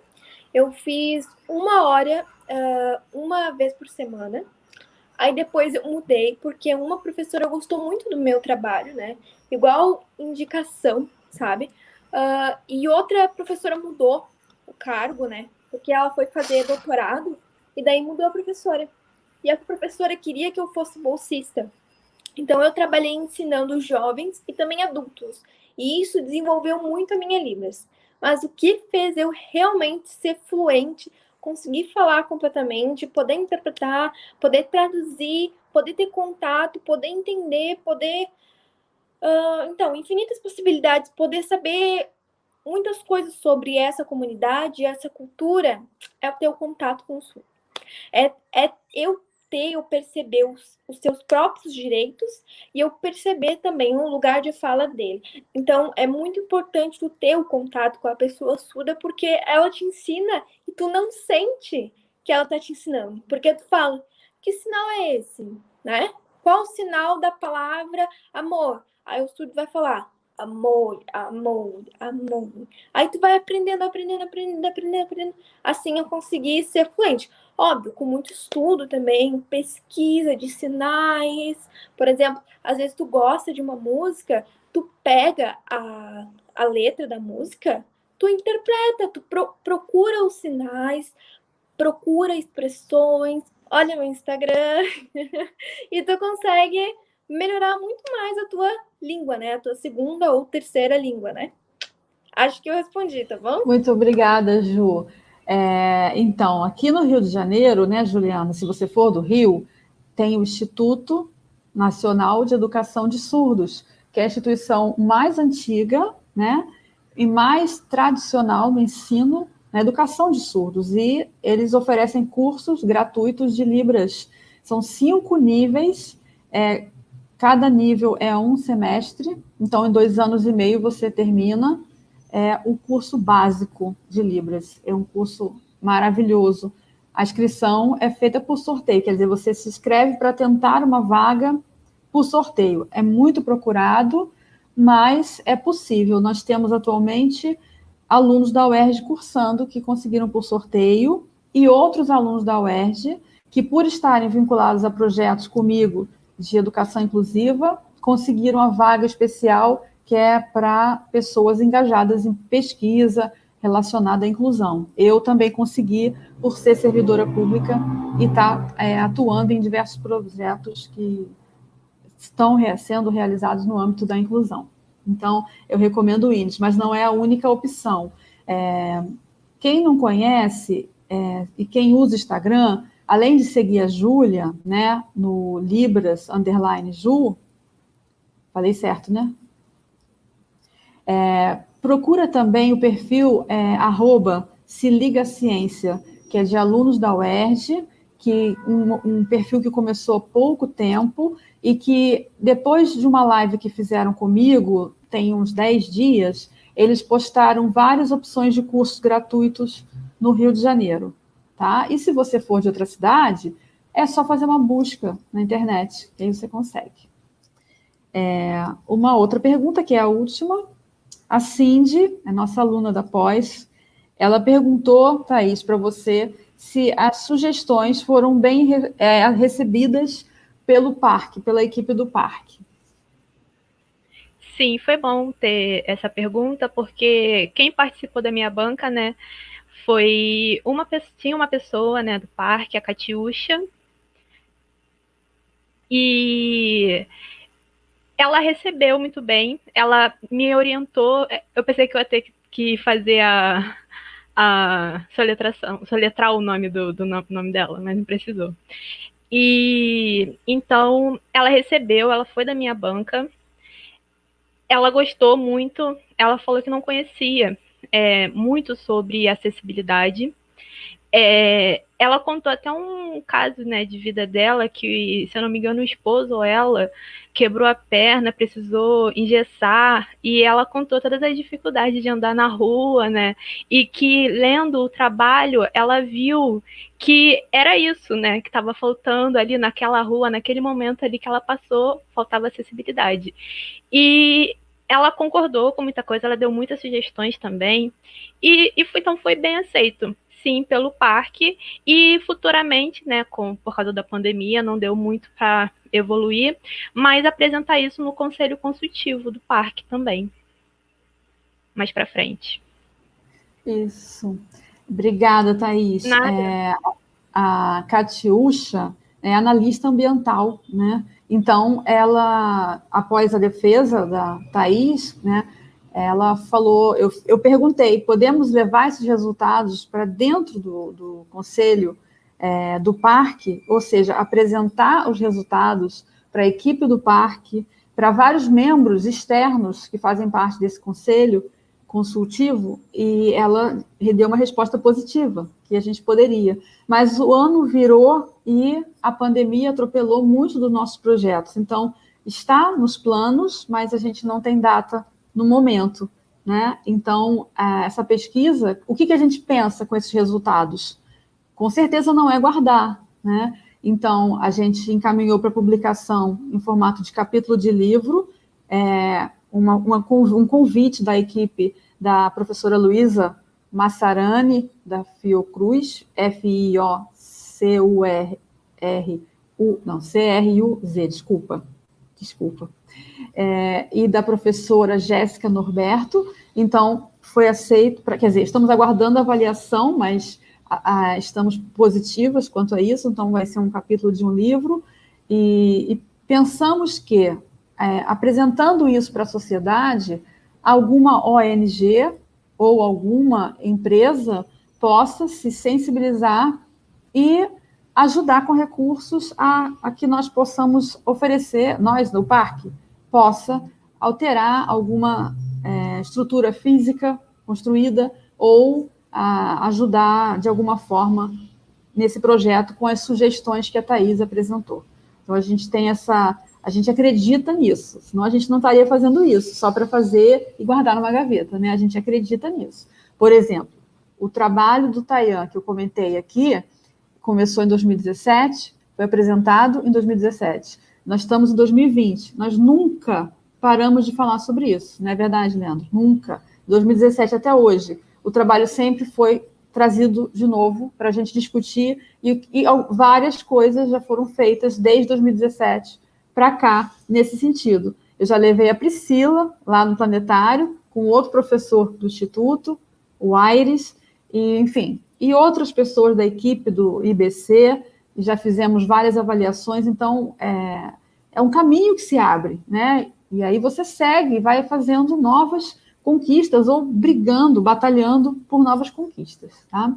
Eu fiz 1 hora, uma vez por semana. Aí depois eu mudei, porque uma professora gostou muito do meu trabalho, né? Igual indicação, sabe? E outra professora mudou o cargo, né? Porque ela foi fazer doutorado e daí mudou a professora. E a professora queria que eu fosse bolsista. Então eu trabalhei ensinando jovens e também adultos. E isso desenvolveu muito a minha Libras. Mas o que fez eu realmente ser fluente, conseguir falar completamente, poder interpretar, poder traduzir, poder ter contato, poder entender, poder... então, infinitas possibilidades, poder saber muitas coisas sobre essa comunidade, essa cultura, é ter o contato com o Sul. Eu perceber os seus próprios direitos e eu perceber também o lugar de fala dele. Então, é muito importante tu ter o contato com a pessoa surda, porque ela te ensina e tu não sente que ela tá te ensinando. Porque tu fala, que sinal é esse? Né? Qual o sinal da palavra amor? Aí o surdo vai falar, amor, amor, amor. Aí tu vai aprendendo, assim eu consegui ser fluente. Óbvio, com muito estudo também, pesquisa de sinais. Por exemplo, às vezes tu gosta de uma música, tu pega a letra da música, tu interpreta, tu procura os sinais, procura expressões, olha meu Instagram, e tu consegue melhorar muito mais a tua língua, né? A tua segunda ou terceira língua, né? Acho que eu respondi, tá bom? Muito obrigada, Ju. Então, aqui no Rio de Janeiro, né, Juliana, se você for do Rio, tem o Instituto Nacional de Educação de Surdos, que é a instituição mais antiga, né, e mais tradicional no ensino na educação de surdos. E eles oferecem cursos gratuitos de Libras. São 5 níveis, cada nível é 1 semestre, então em 2 anos e meio você termina o curso básico de Libras. É um curso maravilhoso. A inscrição é feita por sorteio, quer dizer, você se inscreve para tentar uma vaga por sorteio. É muito procurado, mas é possível. Nós temos atualmente alunos da UERJ cursando que conseguiram por sorteio e outros alunos da UERJ que, por estarem vinculados a projetos comigo de educação inclusiva, conseguiram a vaga especial que é para pessoas engajadas em pesquisa relacionada à inclusão. Eu também consegui, por ser servidora pública e estar atuando em diversos projetos que estão sendo realizados no âmbito da inclusão. Então, eu recomendo o INES, mas não é a única opção. Quem não conhece e quem usa Instagram, além de seguir a Júlia, né, no Libras_Ju, falei certo, né? Procura também o perfil Se Liga Ciência, que é de alunos da UERJ, que um perfil que começou há pouco tempo e que, depois de uma live que fizeram comigo, tem uns 10 dias, eles postaram várias opções de cursos gratuitos no Rio de Janeiro. Tá? E se você for de outra cidade, é só fazer uma busca na internet, que aí você consegue. Uma outra pergunta, que é a última. A Cindy, a nossa aluna da pós, ela perguntou, Thaís, para você, se as sugestões foram bem recebidas pelo parque, pela equipe do parque. Sim, foi bom ter essa pergunta, porque quem participou da minha banca, né, tinha uma pessoa, né, do parque, a Catiúcha, e ela recebeu muito bem, ela me orientou, eu pensei que eu ia ter que fazer soletrar o nome do nome dela, mas não precisou. E então ela recebeu, ela foi da minha banca, ela gostou muito, ela falou que não conhecia muito sobre acessibilidade. Ela contou até um caso, né, de vida dela, que, se eu não me engano, o esposo ou ela quebrou a perna, precisou engessar, e ela contou todas as dificuldades de andar na rua, né, e que, lendo o trabalho, ela viu que era isso, né, que estava faltando ali naquela rua, naquele momento ali que ela passou, faltava acessibilidade. E ela concordou com muita coisa, ela deu muitas sugestões também, então foi bem aceito, sim, pelo parque, e futuramente, né, por causa da pandemia, não deu muito para evoluir, mas apresentar isso no conselho consultivo do parque também, mais para frente. Isso. Obrigada, Thaís. A Catiúcha é analista ambiental, né? Então, ela, após a defesa da Thaís, né, ela falou, eu perguntei, podemos levar esses resultados para dentro do conselho do parque, ou seja, apresentar os resultados para a equipe do parque, para vários membros externos que fazem parte desse conselho consultivo, e ela deu uma resposta positiva, que a gente poderia. Mas o ano virou e a pandemia atropelou muitos dos nossos projetos. Então, está nos planos, mas a gente não tem data no momento, né? Então, essa pesquisa, o que a gente pensa com esses resultados? Com certeza não é guardar, né? Então, a gente encaminhou para publicação em formato de capítulo de livro, um convite da equipe da professora Luísa Massarani, da Fiocruz, CRUZ, desculpa. E da professora Jéssica Norberto. Então, foi aceito, quer dizer, estamos aguardando a avaliação, mas estamos positivas quanto a isso, então vai ser um capítulo de um livro, e pensamos que, apresentando isso para a sociedade, alguma ONG ou alguma empresa possa se sensibilizar e ajudar com recursos a que nós possamos oferecer, nós no parque, possa alterar alguma estrutura física construída ou ajudar de alguma forma nesse projeto com as sugestões que a Thaís apresentou. Então, a gente acredita nisso, senão a gente não estaria fazendo isso só para fazer e guardar numa gaveta, né? A gente acredita nisso. Por exemplo, o trabalho do Tayan, que eu comentei aqui, começou em 2017, foi apresentado em 2017. Nós estamos em 2020, nós nunca paramos de falar sobre isso, não é verdade, Leandro? Nunca. 2017 até hoje, o trabalho sempre foi trazido de novo para a gente discutir, e várias coisas já foram feitas desde 2017 para cá, nesse sentido. Eu já levei a Priscila lá no planetário, com outro professor do Instituto, o Aires, e, enfim, e outras pessoas da equipe do IBC, e já fizemos várias avaliações, então é um caminho que se abre, né? E aí você segue e vai fazendo novas conquistas, ou brigando, batalhando por novas conquistas, tá?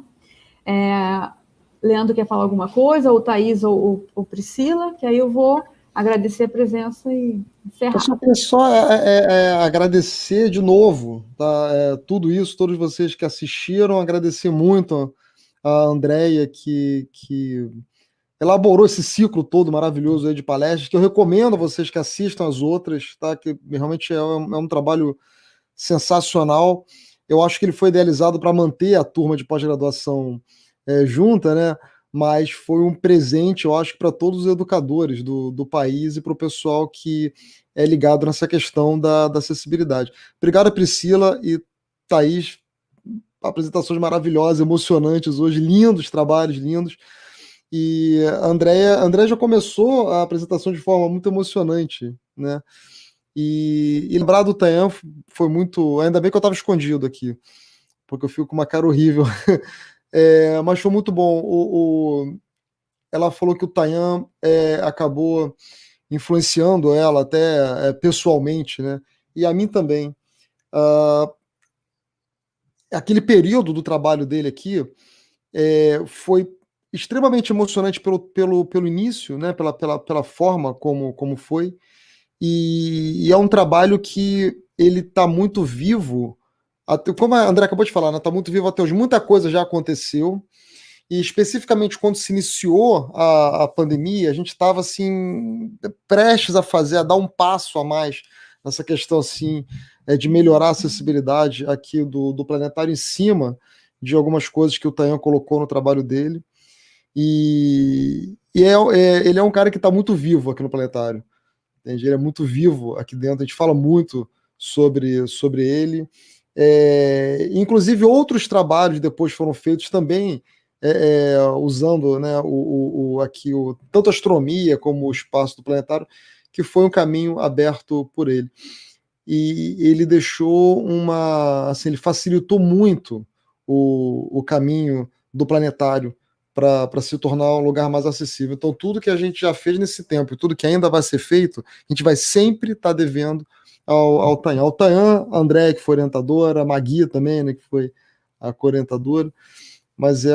Leandro quer falar alguma coisa, ou Thaís, ou Priscila, que aí eu vou agradecer a presença e encerrar. Eu só queria agradecer de novo, tá? Tudo isso, todos vocês que assistiram, agradecer muito a Andréia, que elaborou esse ciclo todo maravilhoso aí de palestras, que eu recomendo a vocês que assistam as outras, tá? Que realmente é um trabalho sensacional. Eu acho que ele foi idealizado para manter a turma de pós-graduação junta, né? Mas foi um presente, eu acho, para todos os educadores do país e para o pessoal que é ligado nessa questão da acessibilidade. Obrigado, Priscila e Thaís, apresentações maravilhosas, emocionantes hoje, lindos trabalhos, lindos. E a Andréia já começou a apresentação de forma muito emocionante, né? E lembrar do Tayan foi muito... Ainda bem que eu estava escondido aqui, porque eu fico com uma cara horrível. Mas foi muito bom. Ela falou que o Tayan acabou influenciando ela até pessoalmente, né? E a mim também. aquele período do trabalho dele aqui foi extremamente emocionante pelo início, né? Pela forma como foi, e é um trabalho que ele está muito vivo, como a André acabou de falar, né? Está muito vivo até hoje, muita coisa já aconteceu, e especificamente quando se iniciou a pandemia, a gente estava assim, prestes a dar um passo a mais nessa questão assim, de melhorar a acessibilidade aqui do planetário em cima de algumas coisas que o Tayan colocou no trabalho dele. Ele é um cara que está muito vivo aqui no planetário. Entende? Ele é muito vivo aqui dentro, a gente fala muito sobre ele. Inclusive, outros trabalhos depois foram feitos também usando, né, tanto a astronomia como o espaço do planetário, que foi um caminho aberto por ele. E ele deixou assim, ele facilitou muito o caminho do planetário para se tornar um lugar mais acessível. Então, tudo que a gente já fez nesse tempo e tudo que ainda vai ser feito, a gente vai sempre estar devendo ao Tayan. Ao Tayan, a André, que foi orientadora, a Magui também, né, que foi a co-orientadora, mas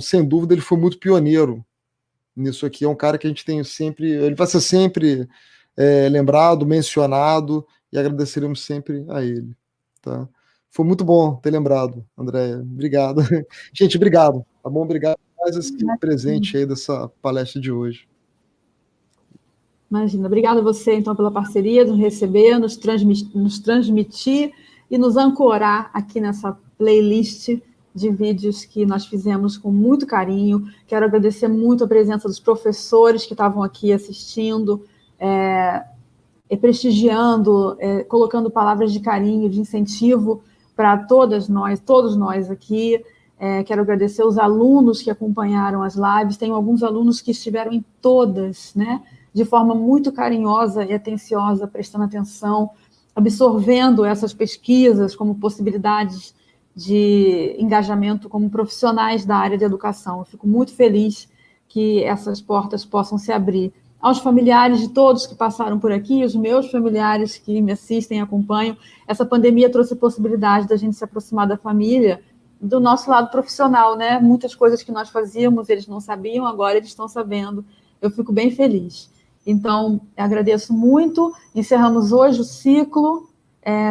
sem dúvida, ele foi muito pioneiro nisso aqui. É um cara que a gente tem sempre, ele vai ser sempre lembrado, mencionado, e agradeceremos sempre a ele. Tá? Foi muito bom ter lembrado, Andréia. Obrigado. Gente, obrigado. Tá bom? Obrigado por mais esse presente aí dessa palestra de hoje. Imagina. Obrigada a você, então, pela parceria, nos receber, nos transmitir e nos ancorar aqui nessa playlist de vídeos que nós fizemos com muito carinho. Quero agradecer muito a presença dos professores que estavam aqui assistindo, prestigiando, colocando palavras de carinho, de incentivo para todos nós aqui. Quero agradecer os alunos que acompanharam as lives. Tenho alguns alunos que estiveram em todas, né, de forma muito carinhosa e atenciosa, prestando atenção, absorvendo essas pesquisas como possibilidades de engajamento como profissionais da área de educação. Eu fico muito feliz que essas portas possam se abrir. Aos familiares de todos que passaram por aqui, os meus familiares que me assistem e acompanham, essa pandemia trouxe a possibilidade da gente se aproximar da família, do nosso lado profissional, né? Muitas coisas que nós fazíamos, eles não sabiam, agora eles estão sabendo. Eu fico bem feliz. Então, agradeço muito. Encerramos hoje o ciclo.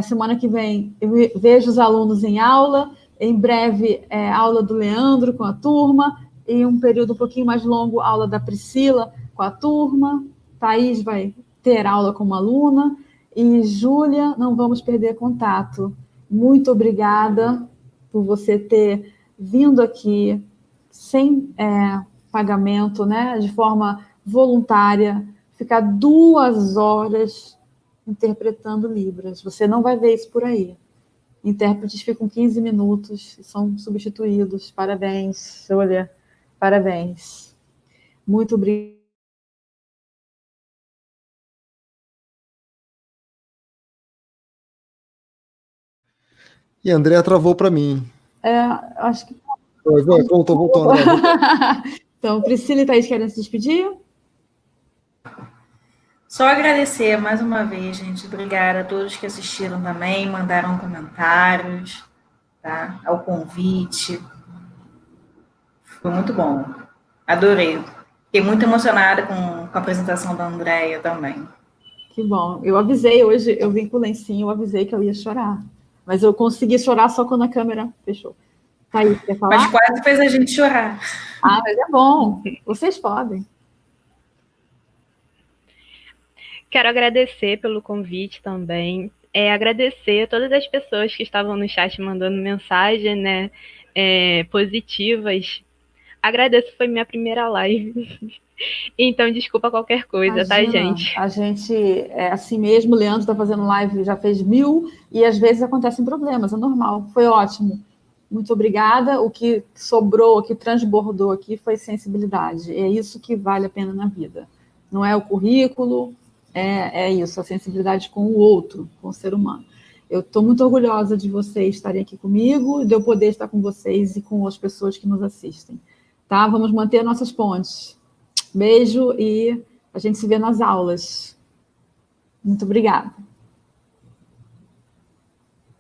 Semana que vem eu vejo os alunos em aula. Em breve, aula do Leandro com a turma. Em um período um pouquinho mais longo, aula da Priscila com a turma. Thaís vai ter aula como aluna. E Júlia, não vamos perder contato. Muito obrigada por você ter vindo aqui sem pagamento, né, de forma voluntária, ficar 2 horas interpretando Libras. Você não vai ver isso por aí. Intérpretes ficam 15 minutos e são substituídos. Parabéns, Júlia. Parabéns. Muito obrigada. E a Andrea travou para mim. Acho que... Voltou, André. Então, Priscila e Thaís querem se despedir? Só agradecer mais uma vez, gente. Obrigada a todos que assistiram também, mandaram comentários, tá? Ao convite. Foi muito bom. Adorei. Fiquei muito emocionada com a apresentação da Andréia também. Que bom. Eu avisei hoje, eu vim com o lencinho, eu avisei que eu ia chorar. Mas eu consegui chorar só quando a câmera fechou. Thaís, quer falar? Mas quase fez a gente chorar. Ah, mas é bom. Vocês podem. Quero agradecer pelo convite também. Agradecer a todas as pessoas que estavam no chat mandando mensagem, né, positivas. Agradeço, foi minha primeira live. Então, desculpa qualquer coisa, Imagina, tá, gente? A gente é assim mesmo, o Leandro está fazendo live, já fez 1000, e às vezes acontecem problemas, é normal. Foi ótimo. Muito obrigada. O que sobrou, o que transbordou aqui foi sensibilidade. É isso que vale a pena na vida. Não é o currículo, é isso, a sensibilidade com o outro, com o ser humano. Eu estou muito orgulhosa de vocês estarem aqui comigo, de eu poder estar com vocês e com as pessoas que nos assistem. Tá? Vamos manter nossas pontes. Beijo e a gente se vê nas aulas. Muito obrigada.